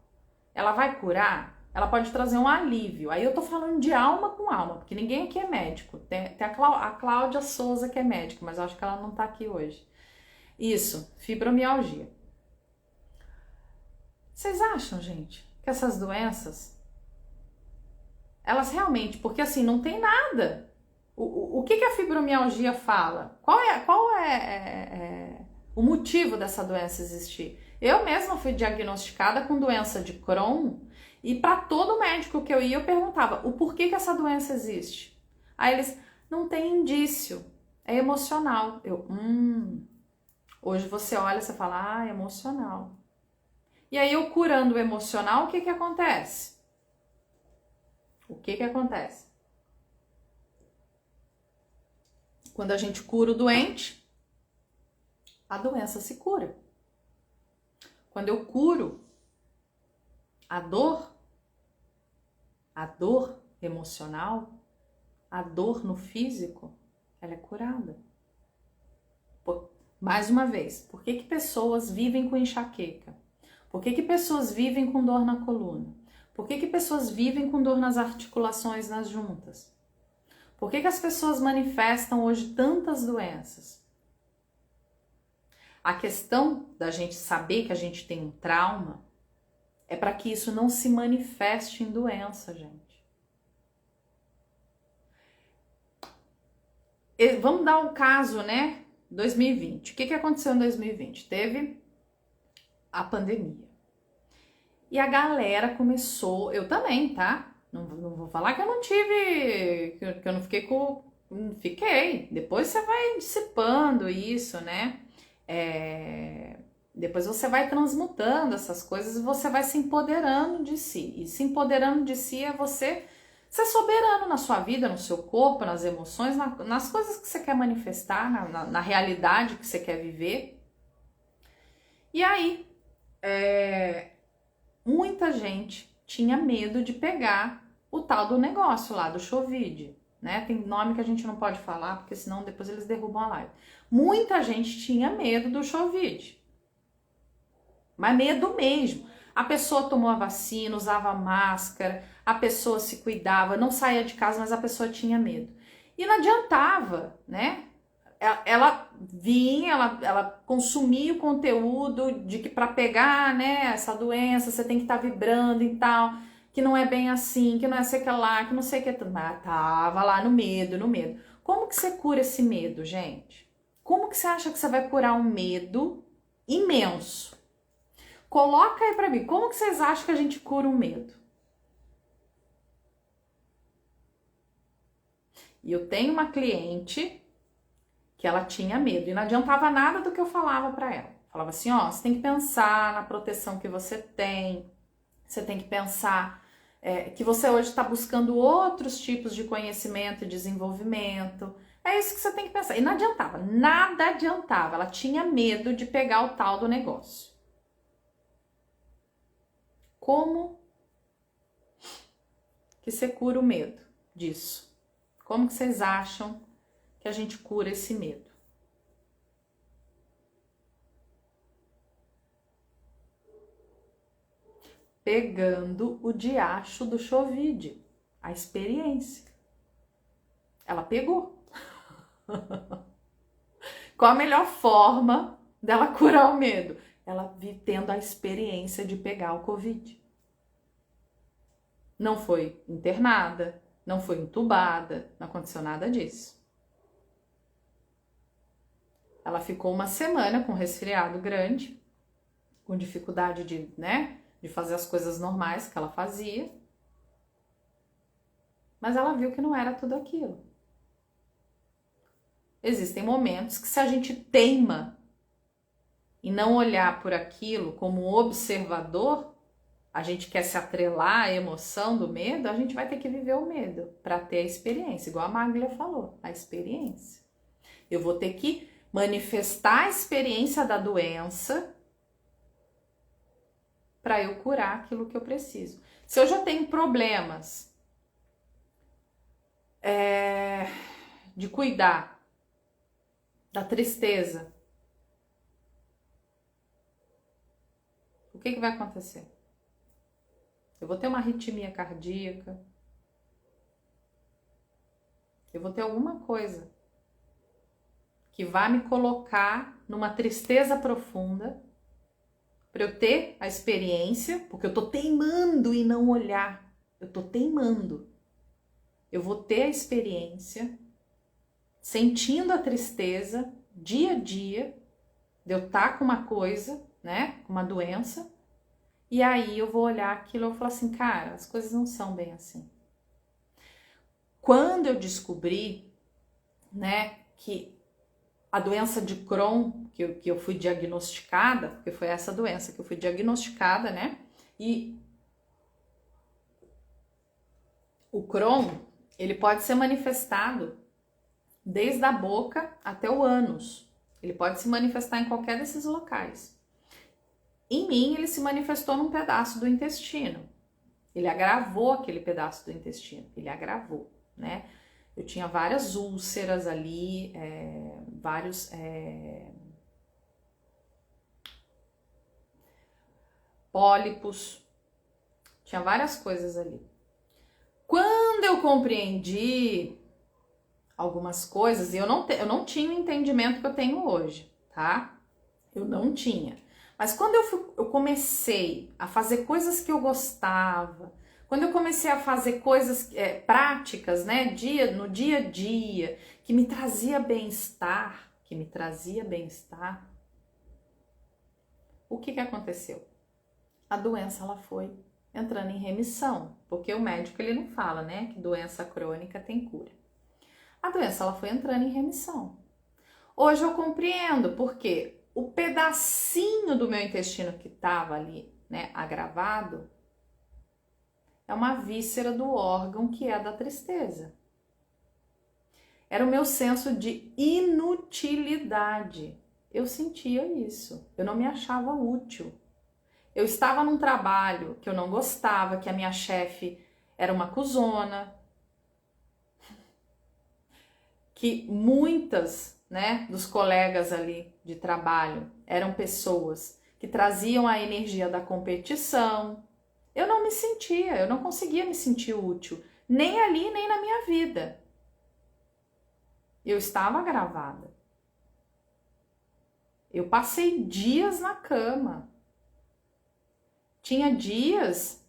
Speaker 1: ela vai curar? Ela pode trazer um alívio. Aí eu tô falando de alma com alma, porque ninguém aqui é médico. Tem a Cláudia Souza que é médica, mas eu acho que ela não tá aqui hoje. Isso, fibromialgia. Vocês acham, gente, que essas doenças, elas realmente, porque assim, não tem nada. O que a fibromialgia fala? Qual é o motivo dessa doença existir? Eu mesma fui diagnosticada com doença de Crohn e para todo médico que eu ia eu perguntava o porquê que essa doença existe. Aí eles, não tem indício, é emocional. Hoje você olha e você fala, é emocional. E aí eu curando o emocional, o que acontece? O que acontece? Quando a gente cura o doente, a doença se cura. Quando eu curo a dor emocional, a dor no físico, ela é curada. Mais uma vez, por que pessoas vivem com enxaqueca? Por que pessoas vivem com dor na coluna? Por que pessoas vivem com dor nas articulações, nas juntas? Por que as pessoas manifestam hoje tantas doenças? A questão da gente saber que a gente tem um trauma é para que isso não se manifeste em doença, gente. Vamos dar um caso, né? 2020. O que aconteceu em 2020? Teve a pandemia. E a galera começou, eu também, tá? Não vou falar que eu não tive, que eu não fiquei com... Fiquei. Depois você vai dissipando isso, né? Depois você vai transmutando essas coisas e você vai se empoderando de si. E se empoderando de si é você ser soberano na sua vida, no seu corpo, nas emoções, nas coisas que você quer manifestar, na realidade que você quer viver. E aí, muita gente tinha medo de pegar o tal do negócio lá, do Covid, né? Tem nome que a gente não pode falar, porque senão depois eles derrubam a live. Muita gente tinha medo do Covid. Mas medo mesmo. A pessoa tomou a vacina, usava máscara, a pessoa se cuidava, não saía de casa, mas a pessoa tinha medo. E não adiantava, né? Ela vinha, ela consumia o conteúdo de que para pegar, né, essa doença você tem que estar vibrando e tal, que não é bem assim, que não é sei que lá, que não sei o que, mas tava lá no medo, no medo. Como que você cura esse medo, gente? Como que você acha que você vai curar um medo imenso? Coloca aí pra mim, como que vocês acham que a gente cura um medo? E eu tenho uma cliente que ela tinha medo e não adiantava nada do que eu falava para ela. Falava assim, ó, você tem que pensar na proteção que você tem que pensar que você hoje está buscando outros tipos de conhecimento e desenvolvimento. É isso que você tem que pensar. E não adiantava, nada adiantava. Ela tinha medo de pegar o tal do negócio. Como que você cura o medo disso? Como que vocês acham que a gente cura esse medo? Pegando o diacho do Covid, a experiência. Ela pegou. Qual a melhor forma dela curar o medo? Ela tendo a experiência de pegar o Covid. Não foi internada, não foi entubada, não aconteceu nada disso. Ela ficou uma semana com resfriado grande, com dificuldade de fazer as coisas normais que ela fazia. Mas ela viu que não era tudo aquilo. Existem momentos que se a gente teima e não olhar por aquilo como observador, a gente quer se atrelar à emoção do medo, a gente vai ter que viver o medo para ter a experiência, igual a Maglia falou, a experiência. Eu vou ter que manifestar a experiência da doença para eu curar aquilo que eu preciso. Se eu já tenho problemas de cuidar da tristeza, que vai acontecer? Eu vou ter uma arritmia cardíaca, eu vou ter alguma coisa que vai me colocar numa tristeza profunda para eu ter a experiência, porque eu tô teimando em não olhar, eu tô teimando. Eu vou ter a experiência, sentindo a tristeza, dia a dia, de eu estar com uma coisa, né, com uma doença, e aí eu vou olhar aquilo e vou falar assim, cara, as coisas não são bem assim. Quando eu descobri, né, que a doença de Crohn, que eu fui diagnosticada, porque foi essa doença que eu fui diagnosticada, né, e o Crohn, ele pode ser manifestado desde a boca até o ânus. Ele pode se manifestar em qualquer desses locais. Em mim, ele se manifestou num pedaço do intestino. Ele agravou aquele pedaço do intestino. Ele agravou, né? Eu tinha várias úlceras ali, vários pólipos. Tinha várias coisas ali. Quando eu compreendi algumas coisas, e eu não tinha o entendimento que eu tenho hoje, tá? Eu não tinha. Mas quando eu comecei a fazer coisas que eu gostava, quando eu comecei a fazer coisas práticas, né, no dia a dia, que me trazia bem-estar, o que aconteceu? A doença, ela foi entrando em remissão, porque o médico, ele não fala, né, que doença crônica tem cura. A doença, ela foi entrando em remissão. Hoje eu compreendo, porque o pedacinho do meu intestino que estava ali, né, agravado, é uma víscera do órgão que é da tristeza. Era o meu senso de inutilidade. Eu sentia isso. Eu não me achava útil. Eu estava num trabalho que eu não gostava, que a minha chefe era uma cuzona, que muitas, né, dos colegas ali de trabalho eram pessoas que traziam a energia da competição. Eu não me sentia, eu não conseguia me sentir útil, nem ali, nem na minha vida. Eu estava agravada. Eu passei dias na cama. Tinha dias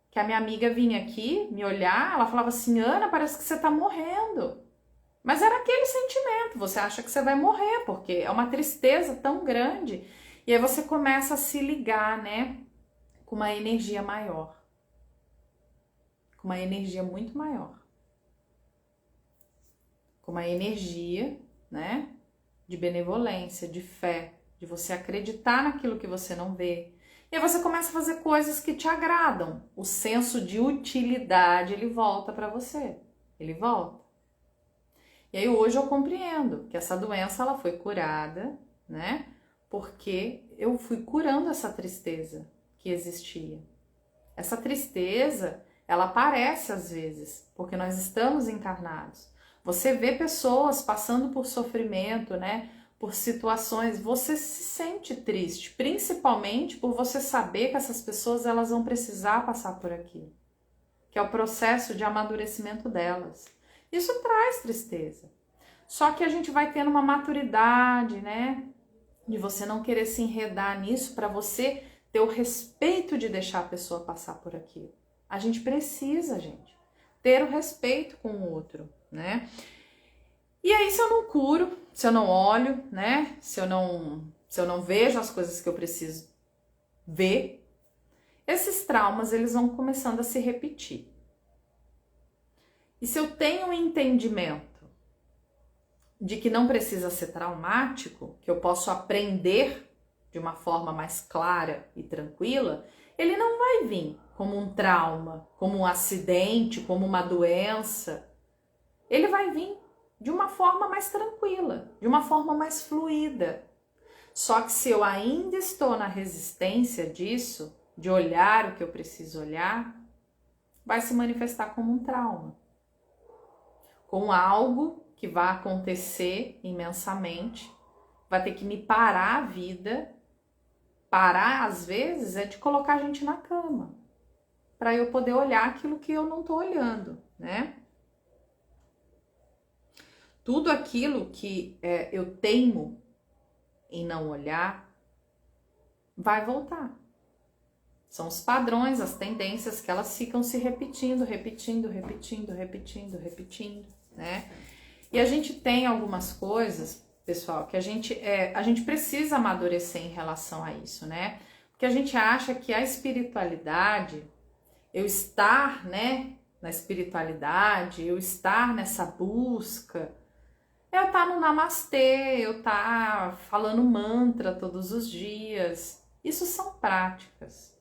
Speaker 1: que a minha amiga vinha aqui me olhar, ela falava assim, Ana, parece que você tá morrendo. Mas era aquele sentimento, você acha que você vai morrer, porque é uma tristeza tão grande. E aí você começa a se ligar, né, com uma energia maior. Com uma energia muito maior. Com uma energia, né, de benevolência, de fé, de você acreditar naquilo que você não vê. E aí você começa a fazer coisas que te agradam. O senso de utilidade, ele volta para você. Ele volta. E aí hoje eu compreendo que essa doença, ela foi curada, né? Porque eu fui curando essa tristeza que existia. Essa tristeza, ela aparece às vezes, porque nós estamos encarnados. Você vê pessoas passando por sofrimento, né? Por situações, você se sente triste, principalmente por você saber que essas pessoas, elas vão precisar passar por aquilo, que é o processo de amadurecimento delas. Isso traz tristeza. Só que a gente vai tendo uma maturidade, né? De você não querer se enredar nisso para você ter o respeito de deixar a pessoa passar por aquilo. A gente precisa, gente, ter o respeito com o outro, né? E aí, se eu não curo, se eu não olho, né? Se eu não vejo as coisas que eu preciso ver, esses traumas, eles vão começando a se repetir. E se eu tenho um entendimento de que não precisa ser traumático, que eu posso aprender de uma forma mais clara e tranquila, ele não vai vir como um trauma, como um acidente, como uma doença. Ele vai vir de uma forma mais tranquila, de uma forma mais fluida. Só que se eu ainda estou na resistência disso, de olhar o que eu preciso olhar, vai se manifestar como um trauma. Com algo que vai acontecer imensamente, vai ter que me parar a vida parar, às vezes, é de colocar a gente na cama, para eu poder olhar aquilo que eu não tô olhando, né? Tudo aquilo que eu teimo em não olhar, vai voltar. São os padrões, as tendências que elas ficam se repetindo, né? E a gente tem algumas coisas, pessoal, que a gente precisa amadurecer em relação a isso, né? Porque a gente acha que a espiritualidade, eu estar, né, na espiritualidade, eu estar nessa busca, eu estar no namastê, eu estar falando mantra todos os dias. Isso são práticas.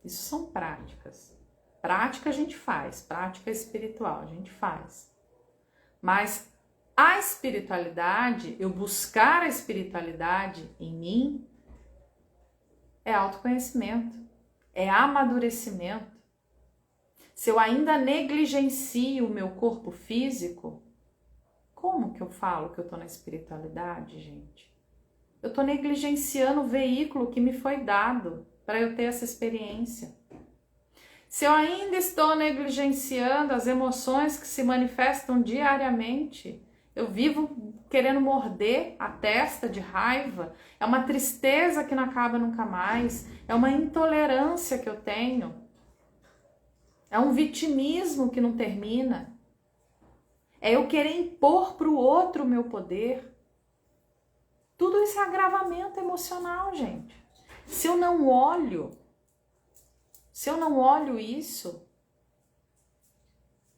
Speaker 1: Isso são práticas. Prática a gente faz, prática espiritual a gente faz. Mas a espiritualidade, eu buscar a espiritualidade em mim, é autoconhecimento, é amadurecimento. Se eu ainda negligencio o meu corpo físico, como que eu falo que eu tô na espiritualidade, gente? Eu tô negligenciando o veículo que me foi dado para eu ter essa experiência. Se eu ainda estou negligenciando as emoções que se manifestam diariamente, eu vivo querendo morder a testa de raiva, é uma tristeza que não acaba nunca mais, é uma intolerância que eu tenho, é um vitimismo que não termina, é eu querer impor para o outro o meu poder. Tudo isso é agravamento emocional, gente. Se eu não olho isso,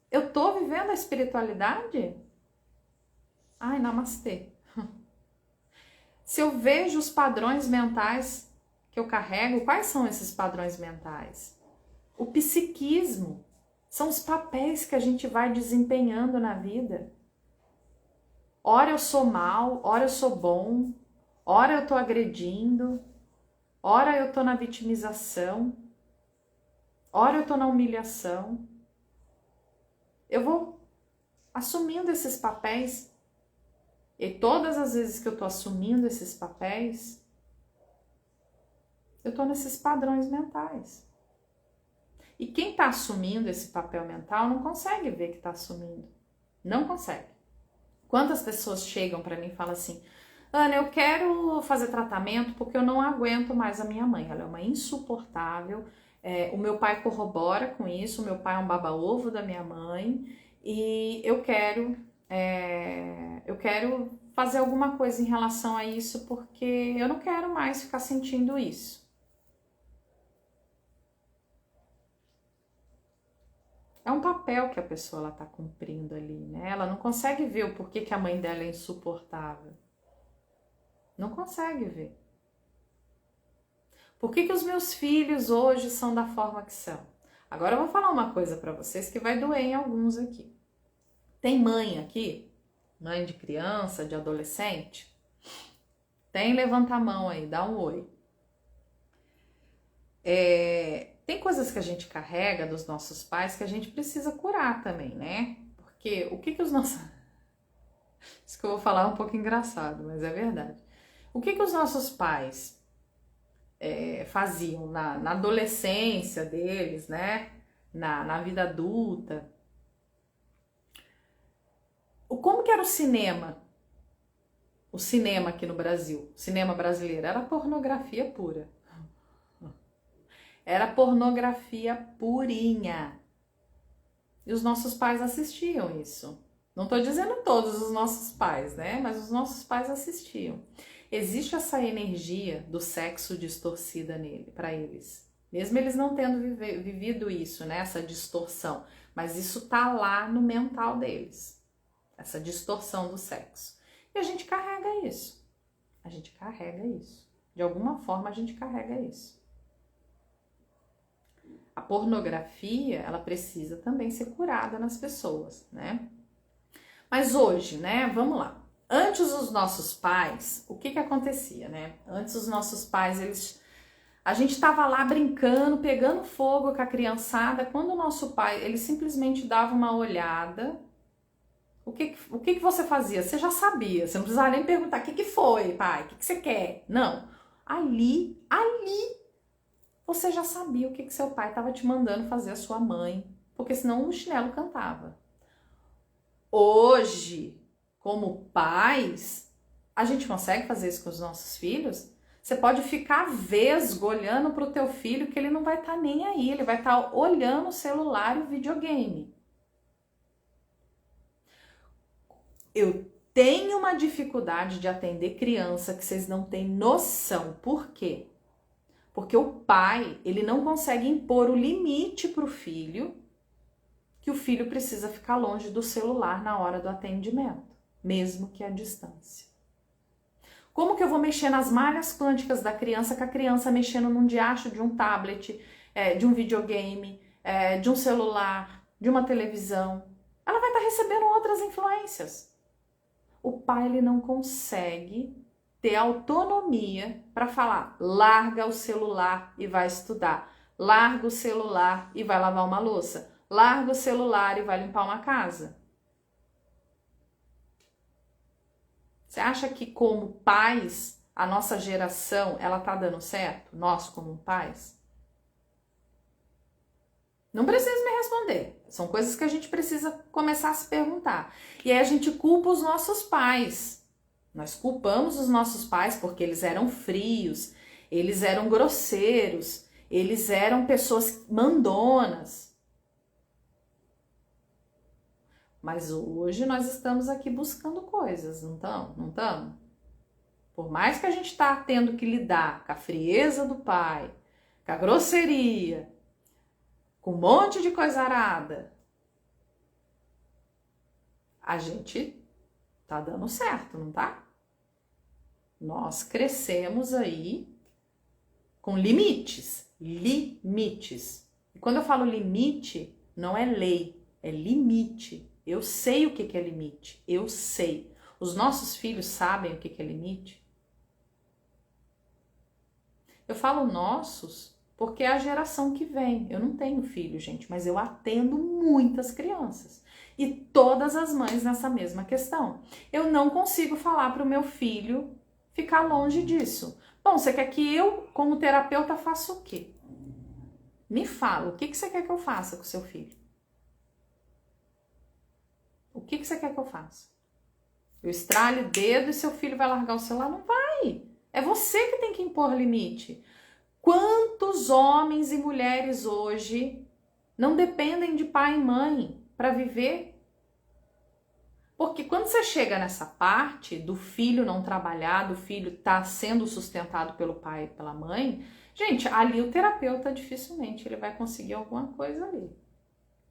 Speaker 1: eu tô vivendo a espiritualidade? Ai, namastê. Se eu vejo os padrões mentais que eu carrego, quais são esses padrões mentais? O psiquismo. São os papéis que a gente vai desempenhando na vida. Ora eu sou mal, ora eu sou bom, ora eu tô agredindo, ora eu tô na vitimização, ora eu tô na humilhação. Eu vou assumindo esses papéis. E todas as vezes que eu tô assumindo esses papéis, eu tô nesses padrões mentais. E quem tá assumindo esse papel mental não consegue ver que tá assumindo. Não consegue. Quantas pessoas chegam para mim e falam assim: Ana, eu quero fazer tratamento porque eu não aguento mais a minha mãe. Ela é uma insuportável. O meu pai corrobora com isso. O meu pai é um baba-ovo da minha mãe. E eu quero fazer alguma coisa em relação a isso porque eu não quero mais ficar sentindo isso. É um papel que a pessoa está cumprindo ali, né? Ela não consegue ver o porquê que a mãe dela é insuportável. Não consegue ver. Por que os meus filhos hoje são da forma que são? Agora eu vou falar uma coisa para vocês que vai doer em alguns aqui. Tem mãe aqui? Mãe de criança, de adolescente? Tem? Levanta a mão aí, dá um oi. Tem coisas que a gente carrega dos nossos pais que a gente precisa curar também, né? Porque o que os nossos... Isso que eu vou falar é um pouco engraçado, mas é verdade. O que os nossos pais faziam na adolescência deles, né? Na vida adulta. Como que era o cinema? O cinema aqui no Brasil, o cinema brasileiro, era pornografia pura. Era pornografia purinha. E os nossos pais assistiam isso. Não estou dizendo todos os nossos pais, né? Mas os nossos pais assistiam. Existe essa energia do sexo distorcida para eles. Mesmo eles não tendo vivido isso, né? Essa distorção. Mas isso tá lá no mental deles. Essa distorção do sexo. E a gente carrega isso. A gente carrega isso. De alguma forma a gente carrega isso. A pornografia, ela precisa também ser curada nas pessoas, né? Mas hoje, né, vamos lá. Antes os nossos pais, o que acontecia, né? Antes os nossos pais, a gente tava lá brincando, pegando fogo com a criançada, quando o nosso pai, ele simplesmente dava uma olhada. O que você fazia? Você já sabia, você não precisava nem perguntar: o que foi, pai? O que você quer? Não. ali, você já sabia o que seu pai estava te mandando fazer, a sua mãe, porque senão o chinelo cantava. Hoje, como pais, a gente consegue fazer isso com os nossos filhos? Você pode ficar vesgo olhando para o teu filho que ele não vai estar nem aí, ele vai estar olhando o celular e o videogame. Eu tenho uma dificuldade de atender criança que vocês não têm noção. Por quê? Porque o pai, ele não consegue impor o limite para o filho, que o filho precisa ficar longe do celular na hora do atendimento, mesmo que à distância. Como que eu vou mexer nas malhas quânticas da criança com a criança mexendo num diacho de um tablet, de um videogame, de um celular, de uma televisão? Ela vai estar recebendo outras influências. O pai, ele não consegue ter autonomia para falar, larga o celular e vai estudar, larga o celular e vai lavar uma louça, larga o celular e vai limpar uma casa. Você acha que como pais, a nossa geração, ela tá dando certo? Nós como pais? Não precisa me responder. São coisas que a gente precisa começar a se perguntar. E aí a gente culpa os nossos pais. Nós culpamos os nossos pais porque eles eram frios, eles eram grosseiros, eles eram pessoas mandonas. Mas hoje nós estamos aqui buscando coisas, não estamos? Não estamos? Por mais que a gente está tendo que lidar com a frieza do pai, com a grosseria, com um monte de coisa arada, a gente tá dando certo, não tá? Nós crescemos aí com limites, limites. E quando eu falo limite, não é lei, é limite. Eu sei o que é limite, eu sei. Os nossos filhos sabem o que é limite? Eu falo nossos porque é a geração que vem. Eu não tenho filho, gente, mas eu atendo muitas crianças. E todas as mães nessa mesma questão. Eu não consigo falar para o meu filho ficar longe disso. Bom, você quer que eu, como terapeuta, faça o quê? Me fala, o que você quer que eu faça com o seu filho? O que você quer que eu faça? Eu estralho o dedo e seu filho vai largar o celular? Não vai. É você que tem que impor limite. Quantos homens e mulheres hoje não dependem de pai e mãe para viver? Porque quando você chega nessa parte do filho não trabalhar, do filho estar sendo sustentado pelo pai e pela mãe, gente, ali o terapeuta dificilmente ele vai conseguir alguma coisa ali.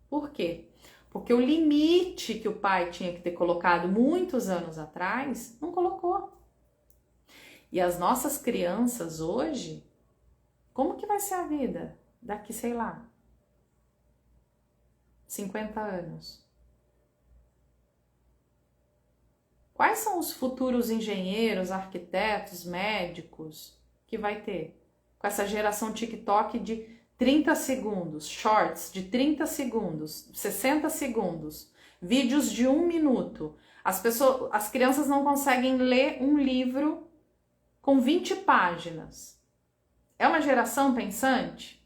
Speaker 1: Por quê? Porque o limite que o pai tinha que ter colocado muitos anos atrás, não colocou. E as nossas crianças hoje, como que vai ser a vida daqui, sei lá, 50 anos? Quais são os futuros engenheiros, arquitetos, médicos que vai ter? Com essa geração TikTok de 30 segundos, shorts de 30 segundos, 60 segundos, vídeos de 1 minuto. As crianças não conseguem ler um livro com 20 páginas. É uma geração pensante?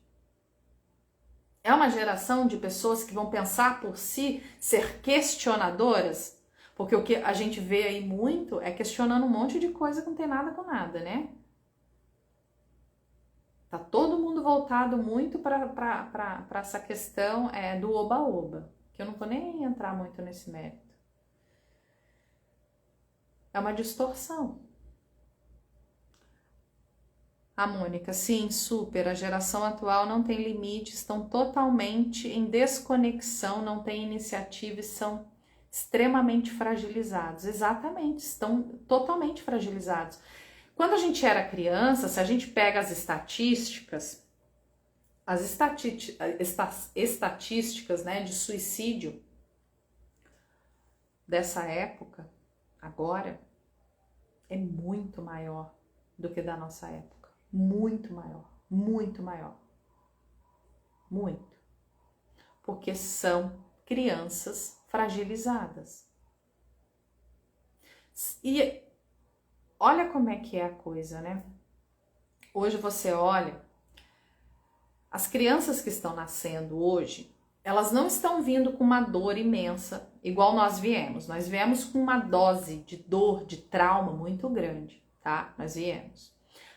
Speaker 1: É uma geração de pessoas que vão pensar por si, ser questionadoras? Porque o que a gente vê aí muito é questionando um monte de coisa que não tem nada com nada, né? Tá todo mundo voltado muito para essa questão do oba-oba, que eu não vou nem entrar muito nesse mérito. É uma distorção. A Mônica, sim, super. A geração atual não tem limite, estão totalmente em desconexão, não tem iniciativa e são extremamente fragilizados. Exatamente, estão totalmente fragilizados. Quando a gente era criança, se a gente pega as estatísticas, estatísticas, né, de suicídio dessa época, agora, é muito maior do que da nossa época. Muito maior, muito maior. Muito. Porque são crianças fragilizadas. E olha como é que é a coisa, né? Hoje você olha, as crianças que estão nascendo hoje, elas não estão vindo com uma dor imensa, igual nós viemos. Nós viemos com uma dose de dor, de trauma muito grande, tá? Nós viemos.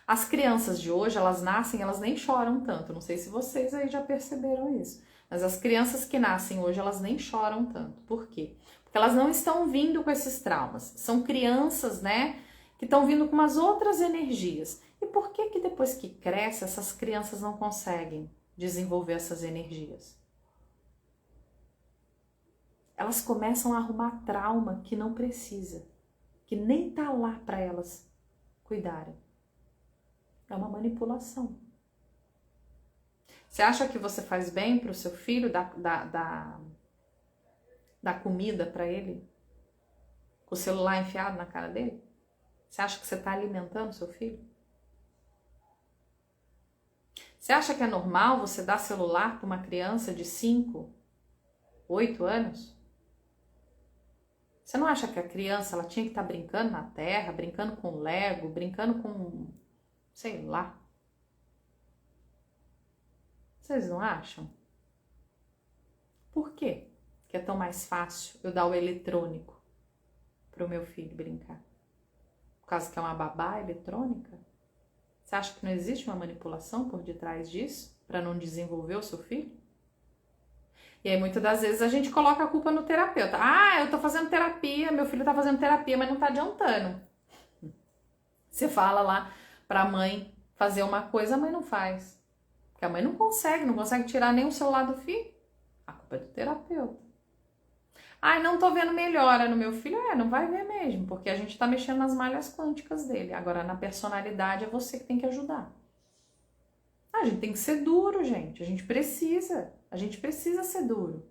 Speaker 1: As crianças de hoje, elas nascem, elas nem choram tanto. Não sei se vocês aí já perceberam isso. Mas as crianças que nascem hoje, elas nem choram tanto. Por quê? Porque elas não estão vindo com esses traumas. São crianças, né, que estão vindo com umas outras energias. E por que que depois que cresce, essas crianças não conseguem desenvolver essas energias? Elas começam a arrumar trauma que não precisa, que nem tá lá para elas cuidarem. É uma manipulação. Você acha que você faz bem para o seu filho dar comida para ele? Com o celular enfiado na cara dele? Você acha que você está alimentando seu filho? Você acha que é normal você dar celular para uma criança de 5, 8 anos? Você não acha que a criança ela tinha que estar brincando na terra, brincando com Lego, brincando com, sei lá? Vocês não acham? Por quê que é tão mais fácil eu dar o eletrônico para o meu filho brincar? Por causa que é uma babá eletrônica? Você acha que não existe uma manipulação por detrás disso para não desenvolver o seu filho? E aí muitas das vezes a gente coloca a culpa no terapeuta. Ah, eu tô fazendo terapia, meu filho tá fazendo terapia, mas não tá adiantando. Você fala lá pra mãe fazer uma coisa, a mãe não faz. Porque a mãe não consegue tirar nem o celular do filho. A culpa é do terapeuta. Ai, não tô vendo melhora no meu filho. Não vai ver mesmo, porque a gente tá mexendo nas malhas quânticas dele. Agora, na personalidade, é você que tem que ajudar. A gente tem que ser duro, gente. A gente precisa ser duro.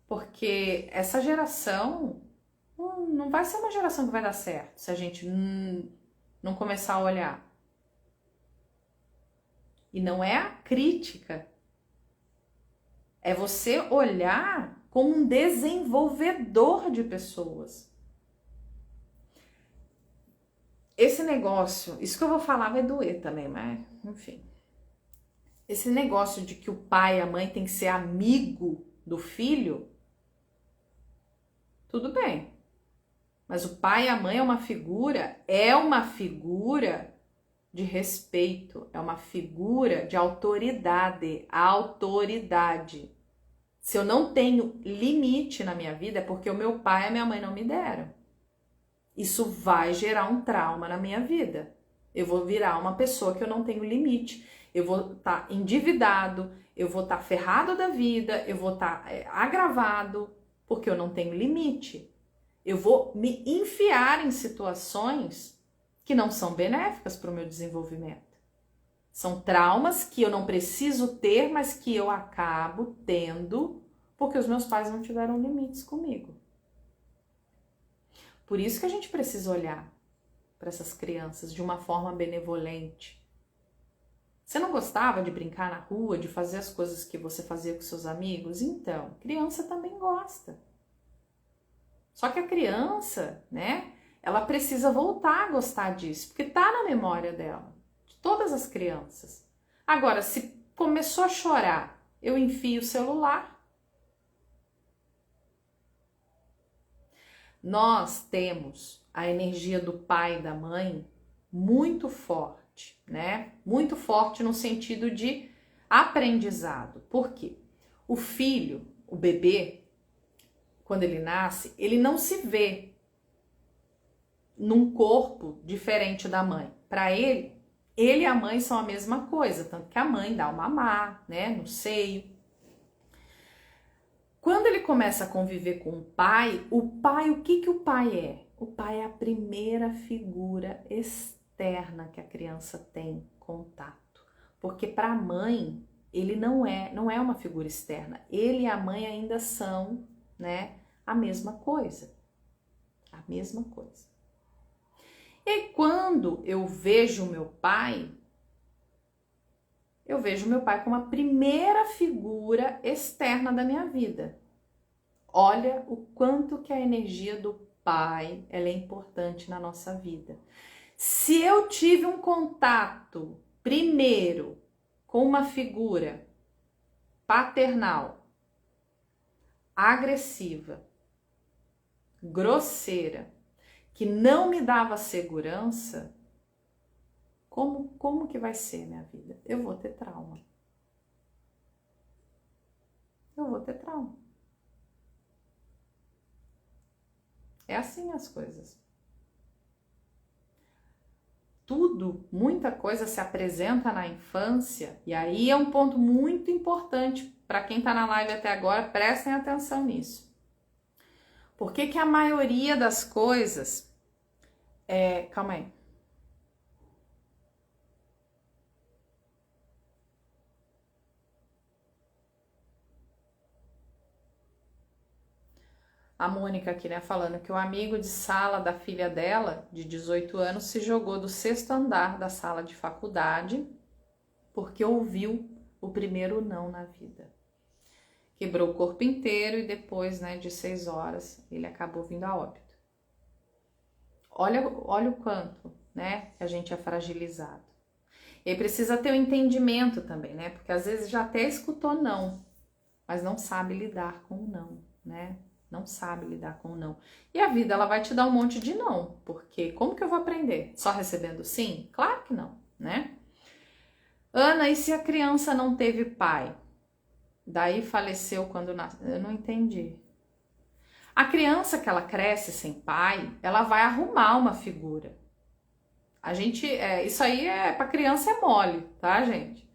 Speaker 1: Porque essa geração não vai ser uma geração que vai dar certo se a gente não começar a olhar. E não é a crítica. É você olhar como um desenvolvedor de pessoas. Esse negócio, isso que eu vou falar vai doer também, mas enfim. Esse negócio de que o pai e a mãe tem que ser amigo do filho, tudo bem. Mas o pai e a mãe é uma figura de respeito, é uma figura de autoridade, autoridade. Se eu não tenho limite na minha vida, é porque o meu pai e a minha mãe não me deram. Isso vai gerar um trauma na minha vida. Eu vou virar uma pessoa que eu não tenho limite. Eu vou estar endividado, eu vou estar ferrado da vida, eu vou estar agravado, porque eu não tenho limite. Eu vou me enfiar em situações que não são benéficas para o meu desenvolvimento. São traumas que eu não preciso ter, mas que eu acabo tendo porque os meus pais não tiveram limites comigo. Por isso que a gente precisa olhar para essas crianças de uma forma benevolente. Você não gostava de brincar na rua, de fazer as coisas que você fazia com seus amigos? Então, criança também gosta. Só que a criança, né, ela precisa voltar a gostar disso, porque tá na memória dela, de todas as crianças. Agora, se começou a chorar, eu enfio o celular. Nós temos a energia do pai e da mãe muito forte, né? Muito forte no sentido de aprendizado. Por quê? O filho, o bebê, quando ele nasce, ele não se vê num corpo diferente da mãe. Para ele e a mãe são a mesma coisa, tanto que a mãe dá o mamar, né, no seio. Quando ele começa a conviver com o pai, o que o pai é? O pai é a primeira figura externa que a criança tem contato. Porque para a mãe, ele não é uma figura externa. Ele e a mãe ainda são, né, a mesma coisa. A mesma coisa. E quando eu vejo meu pai como a primeira figura externa da minha vida. Olha o quanto que a energia do pai ela é importante na nossa vida. Se eu tive um contato primeiro com uma figura paternal, agressiva, grosseira, que não me dava segurança, como que vai ser minha vida? Eu vou ter trauma. Eu vou ter trauma. É assim as coisas. Muita coisa se apresenta na infância, e aí é um ponto muito importante para quem está na live até agora, prestem atenção nisso. Por que a maioria das coisas calma aí. A Mônica aqui, né, falando que o amigo de sala da filha dela, de 18 anos, se jogou do 6º andar da sala de faculdade porque ouviu o primeiro não na vida. Quebrou o corpo inteiro e depois, né, de 6 horas, ele acabou vindo a óbito. Olha o quanto, né, que a gente é fragilizado. E aí precisa ter um entendimento também, né, porque às vezes já até escutou não, mas não sabe lidar com o não, né? Não sabe lidar com o não. E a vida, ela vai te dar um monte de não, porque como que eu vou aprender? Só recebendo sim? Claro que não, né? Ana, e se a criança não teve pai? Daí faleceu quando nasceu? Eu não entendi. A criança que ela cresce sem pai, ela vai arrumar uma figura. A gente, isso aí para criança é mole, tá, gente?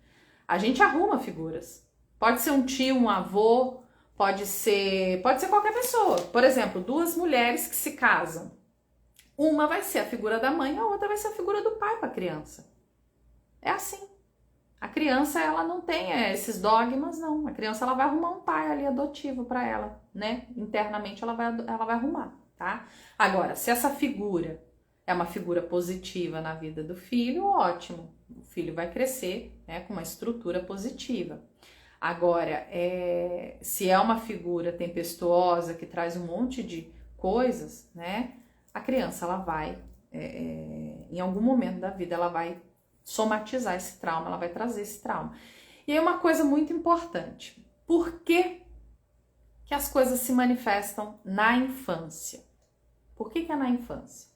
Speaker 1: A gente arruma figuras. Pode ser um tio, um avô, pode ser qualquer pessoa. Por exemplo, 2 mulheres que se casam. Uma vai ser a figura da mãe, a outra vai ser a figura do pai para a criança. É assim. A criança, ela não tem esses dogmas, não. A criança, ela vai arrumar um pai ali adotivo para ela, né? Internamente, ela vai arrumar, tá? Agora, se essa figura é uma figura positiva na vida do filho, ótimo. O filho vai crescer, né, com uma estrutura positiva. Agora, se é uma figura tempestuosa que traz um monte de coisas, né? A criança, ela vai, em algum momento da vida, ela vai somatizar esse trauma, ela vai trazer esse trauma. E aí uma coisa muito importante, por que as coisas se manifestam na infância? Por que é na infância?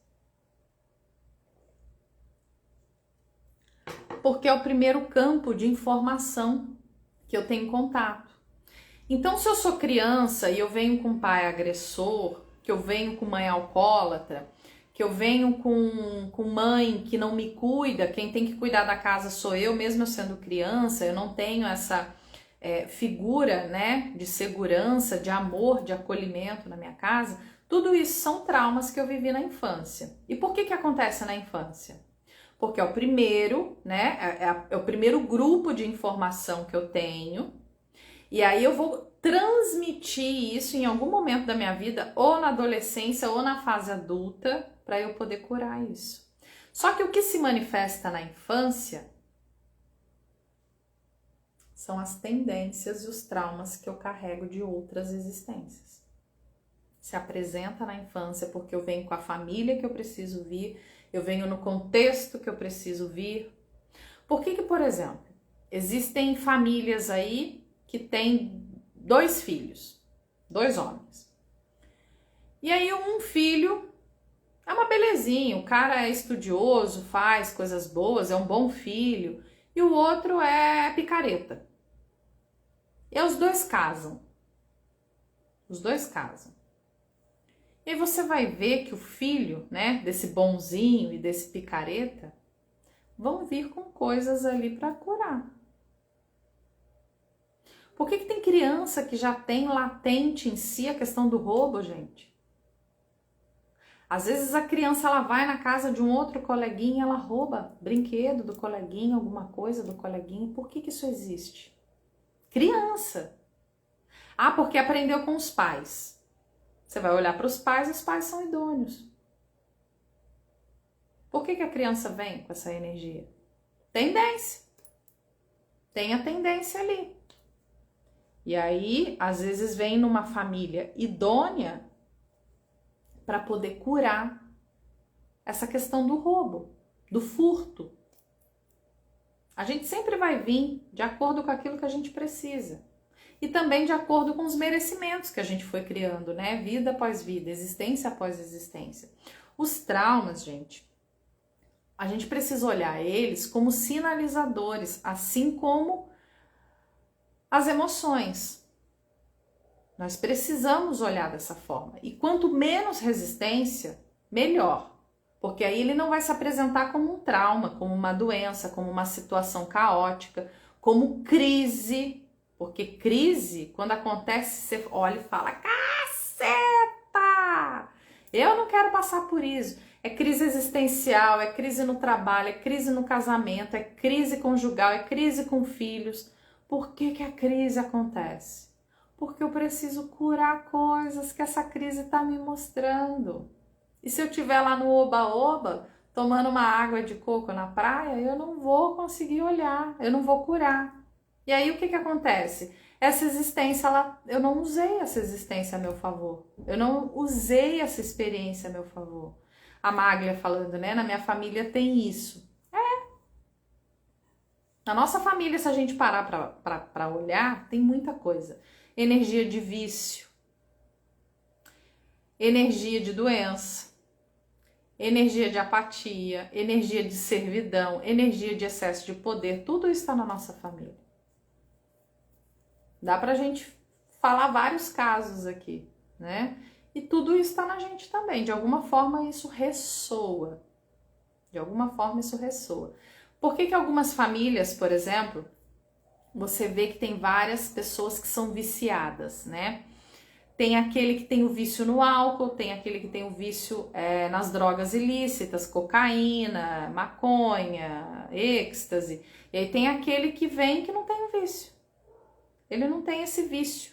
Speaker 1: Porque é o primeiro campo de informação que eu tenho contato. Então, se eu sou criança e eu venho com pai agressor, que eu venho com mãe alcoólatra, que eu venho com mãe que não me cuida, quem tem que cuidar da casa sou eu, mesmo eu sendo criança, eu não tenho essa figura, né, de segurança, de amor, de acolhimento na minha casa, tudo isso são traumas que eu vivi na infância. E por que acontece na infância? Porque é o primeiro, né, é o primeiro grupo de informação que eu tenho, e aí eu vou transmitir isso em algum momento da minha vida, ou na adolescência, ou na fase adulta, para eu poder curar isso. Só que o que se manifesta na infância são as tendências e os traumas que eu carrego de outras existências. Se apresenta na infância porque eu venho com a família que eu preciso vir, eu venho no contexto que eu preciso vir. Por que, por exemplo, existem famílias aí que têm 2 filhos, 2 homens. E aí um filho é uma belezinha, o cara é estudioso, faz coisas boas, é um bom filho, e o outro é picareta. E os 2 casam. Os 2 casam. E aí você vai ver que o filho, né, desse bonzinho e desse picareta, vão vir com coisas ali para curar. Por que tem criança que já tem latente em si a questão do roubo, gente? Às vezes a criança, ela vai na casa de um outro coleguinha e ela rouba brinquedo do coleguinha, alguma coisa do coleguinha. Por que isso existe? Criança. Ah, porque aprendeu com os pais. Você vai olhar para os pais são idôneos. Por que a criança vem com essa energia? Tendência. Tem a tendência ali. E aí, às vezes, vem numa família idônea para poder curar essa questão do roubo, do furto. A gente sempre vai vir de acordo com aquilo que a gente precisa. E também de acordo com os merecimentos que a gente foi criando, né? Vida após vida, existência após existência. Os traumas, gente, a gente precisa olhar eles como sinalizadores, assim como as emoções. Nós precisamos olhar dessa forma. E quanto menos resistência, melhor. Porque aí ele não vai se apresentar como um trauma, como uma doença, como uma situação caótica, como crise. Porque crise, quando acontece, você olha e fala, caceta! Eu não quero passar por isso. É crise existencial, é crise no trabalho, é crise no casamento, é crise conjugal, é crise com filhos. Por que que a crise acontece? Porque eu preciso curar coisas que essa crise está me mostrando. E se eu estiver lá no oba-oba, tomando uma água de coco na praia, eu não vou conseguir olhar, eu não vou curar. E aí o que que acontece? Essa existência, eu não usei essa existência a meu favor. Eu não usei essa experiência a meu favor. A Maglia falando, né? Na minha família tem isso. Na nossa família, se a gente parar para olhar, tem muita coisa. Energia de vício, energia de doença, energia de apatia, energia de servidão, energia de excesso de poder, tudo isso está na nossa família. Dá pra gente falar vários casos aqui, né? E tudo isso está na gente também. De alguma forma isso ressoa. De alguma forma isso ressoa. Por que que algumas famílias, por exemplo, você vê que tem várias pessoas que são viciadas, né? Tem aquele que tem o vício no álcool, tem aquele que tem o vício nas drogas ilícitas, cocaína, maconha, êxtase. E aí tem aquele que vem que não tem o vício. Ele não tem esse vício.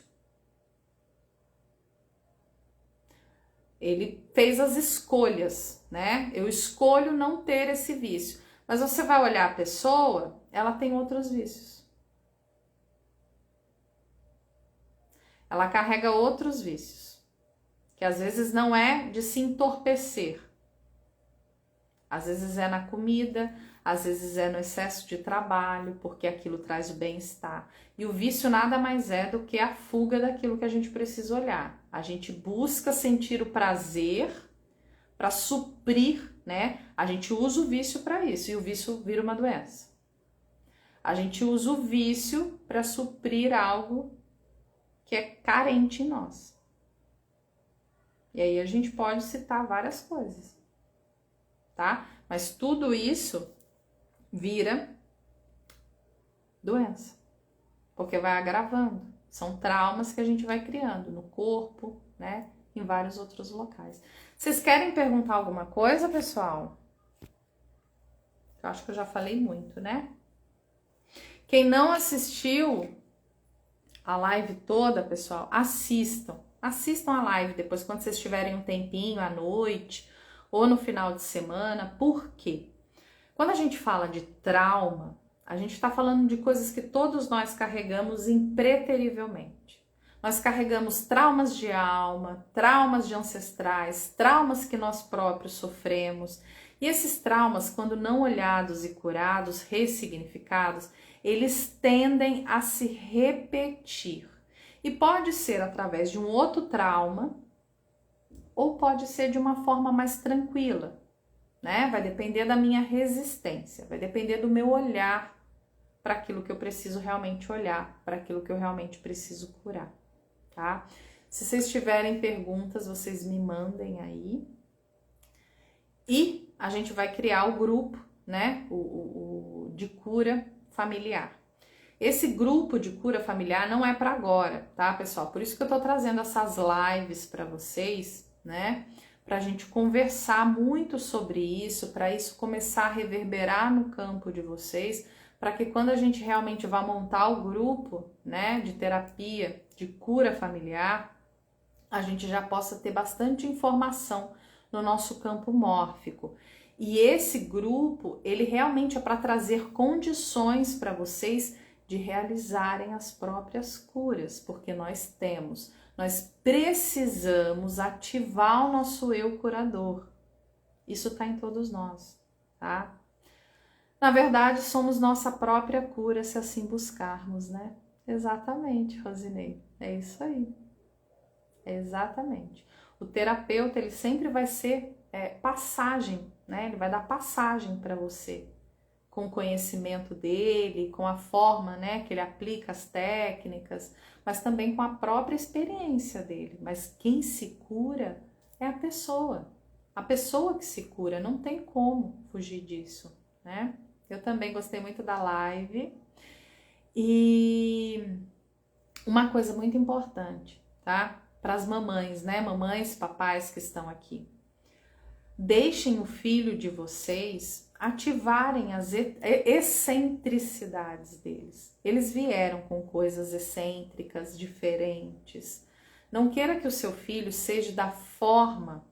Speaker 1: Ele fez as escolhas, né? Eu escolho não ter esse vício. Mas você vai olhar a pessoa, ela tem outros vícios. Ela carrega outros vícios, que às vezes não é de se entorpecer. Às vezes é na comida, às vezes é no excesso de trabalho, porque aquilo traz o bem-estar. E o vício nada mais é do que a fuga daquilo que a gente precisa olhar. A gente busca sentir o prazer para suprir, né? A gente usa o vício para isso e o vício vira uma doença. A gente usa o vício para suprir algo que é carente em nós. E aí a gente pode citar várias coisas, tá? Mas tudo isso vira doença, porque vai agravando. São traumas que a gente vai criando no corpo, né? Em vários outros locais. Vocês querem perguntar alguma coisa, pessoal? Eu acho que eu já falei muito, né? Quem não assistiu a live toda, pessoal, assistam. Assistam a live depois, quando vocês tiverem um tempinho à noite ou no final de semana. Por quê? Quando a gente fala de trauma, a gente está falando de coisas que todos nós carregamos impreterivelmente. Nós carregamos traumas de alma, traumas de ancestrais, traumas que nós próprios sofremos. E esses traumas, quando não olhados e curados, ressignificados, eles tendem a se repetir. E pode ser através de um outro trauma, ou pode ser de uma forma mais tranquila, né? Vai depender da minha resistência, vai depender do meu olhar para aquilo que eu preciso realmente olhar, para aquilo que eu realmente preciso curar, tá? Se vocês tiverem perguntas, vocês me mandem aí. E a gente vai criar o grupo, né? O de cura familiar. Esse grupo de cura familiar não é para agora, tá, pessoal? Por isso que eu tô trazendo essas lives para vocês, né? Pra gente conversar muito sobre isso, para isso começar a reverberar no campo de vocês, para que quando a gente realmente vá montar o grupo, né, de terapia, de cura familiar, a gente já possa ter bastante informação no nosso campo mórfico. E esse grupo, ele realmente é para trazer condições para vocês de realizarem as próprias curas, porque nós precisamos ativar o nosso eu curador. Isso está em todos nós, tá? Na verdade, somos nossa própria cura se assim buscarmos, né? Exatamente, Rosinei. É isso aí. Exatamente. O terapeuta, ele sempre vai ser passagem, né? Ele vai dar passagem para você, com o conhecimento dele, com a forma, né, que ele aplica as técnicas, mas também com a própria experiência dele. Mas quem se cura é a pessoa. A pessoa que se cura, não tem como fugir disso, né? Eu também gostei muito da live. E uma coisa muito importante, tá? Para as mamães, né? Mamães, papais que estão aqui. Deixem o filho de vocês ativarem as excentricidades deles. Eles vieram com coisas excêntricas, diferentes. Não queira que o seu filho seja da forma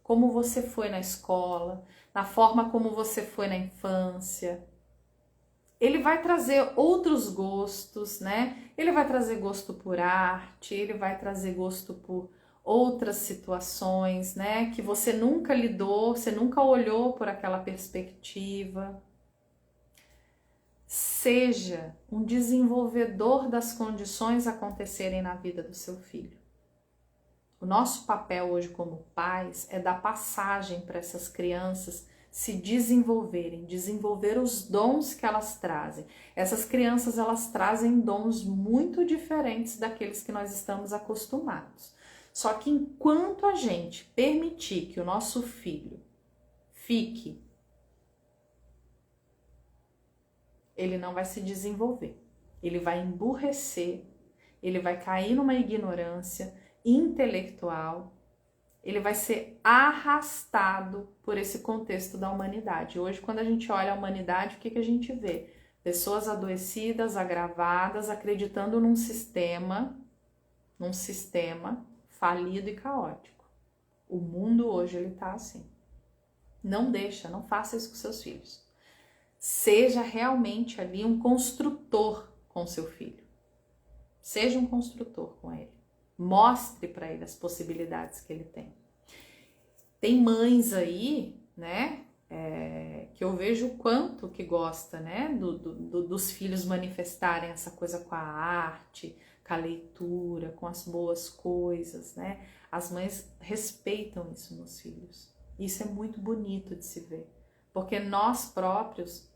Speaker 1: como você foi na escola, na forma como você foi na infância. Ele vai trazer outros gostos, né? Ele vai trazer gosto por arte, ele vai trazer gosto por outras situações, né? Que você nunca lidou, você nunca olhou por aquela perspectiva. Seja um desenvolvedor das condições acontecerem na vida do seu filho. O nosso papel hoje como pais é dar passagem para essas crianças se desenvolverem, desenvolver os dons que elas trazem. Essas crianças, elas trazem dons muito diferentes daqueles que nós estamos acostumados. Só que enquanto a gente permitir que o nosso filho fique, ele não vai se desenvolver. Ele vai emburrecer, ele vai cair numa ignorância intelectual, ele vai ser arrastado por esse contexto da humanidade. Hoje, quando a gente olha a humanidade, o que a gente vê? Pessoas adoecidas, agravadas, acreditando num sistema falido e caótico. O mundo hoje, ele tá assim. Não deixa, não faça isso com seus filhos. Seja realmente ali um construtor com seu filho. Seja um construtor com ele. Mostre para ele as possibilidades que ele tem. Tem mães aí, né, que eu vejo o quanto que gosta, né, dos filhos manifestarem essa coisa com a arte, com a leitura, com as boas coisas, né? As mães respeitam isso nos filhos. Isso é muito bonito de se ver, porque nós próprios,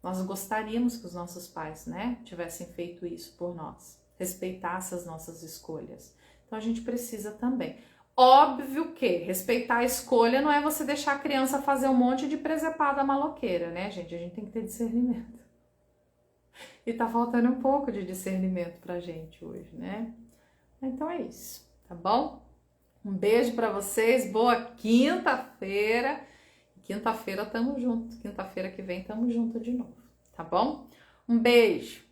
Speaker 1: nós gostaríamos que os nossos pais, né, tivessem feito isso por nós. Respeitasse as nossas escolhas. Então a gente precisa também. Óbvio que respeitar a escolha não é você deixar a criança fazer um monte de presepada maloqueira, né, gente? A gente tem que ter discernimento. E tá faltando um pouco de discernimento pra gente hoje, né? Então é isso, tá bom? Um beijo pra vocês, boa quinta-feira. Quinta-feira tamo junto. Quinta-feira que vem tamo junto de novo, tá bom? Um beijo.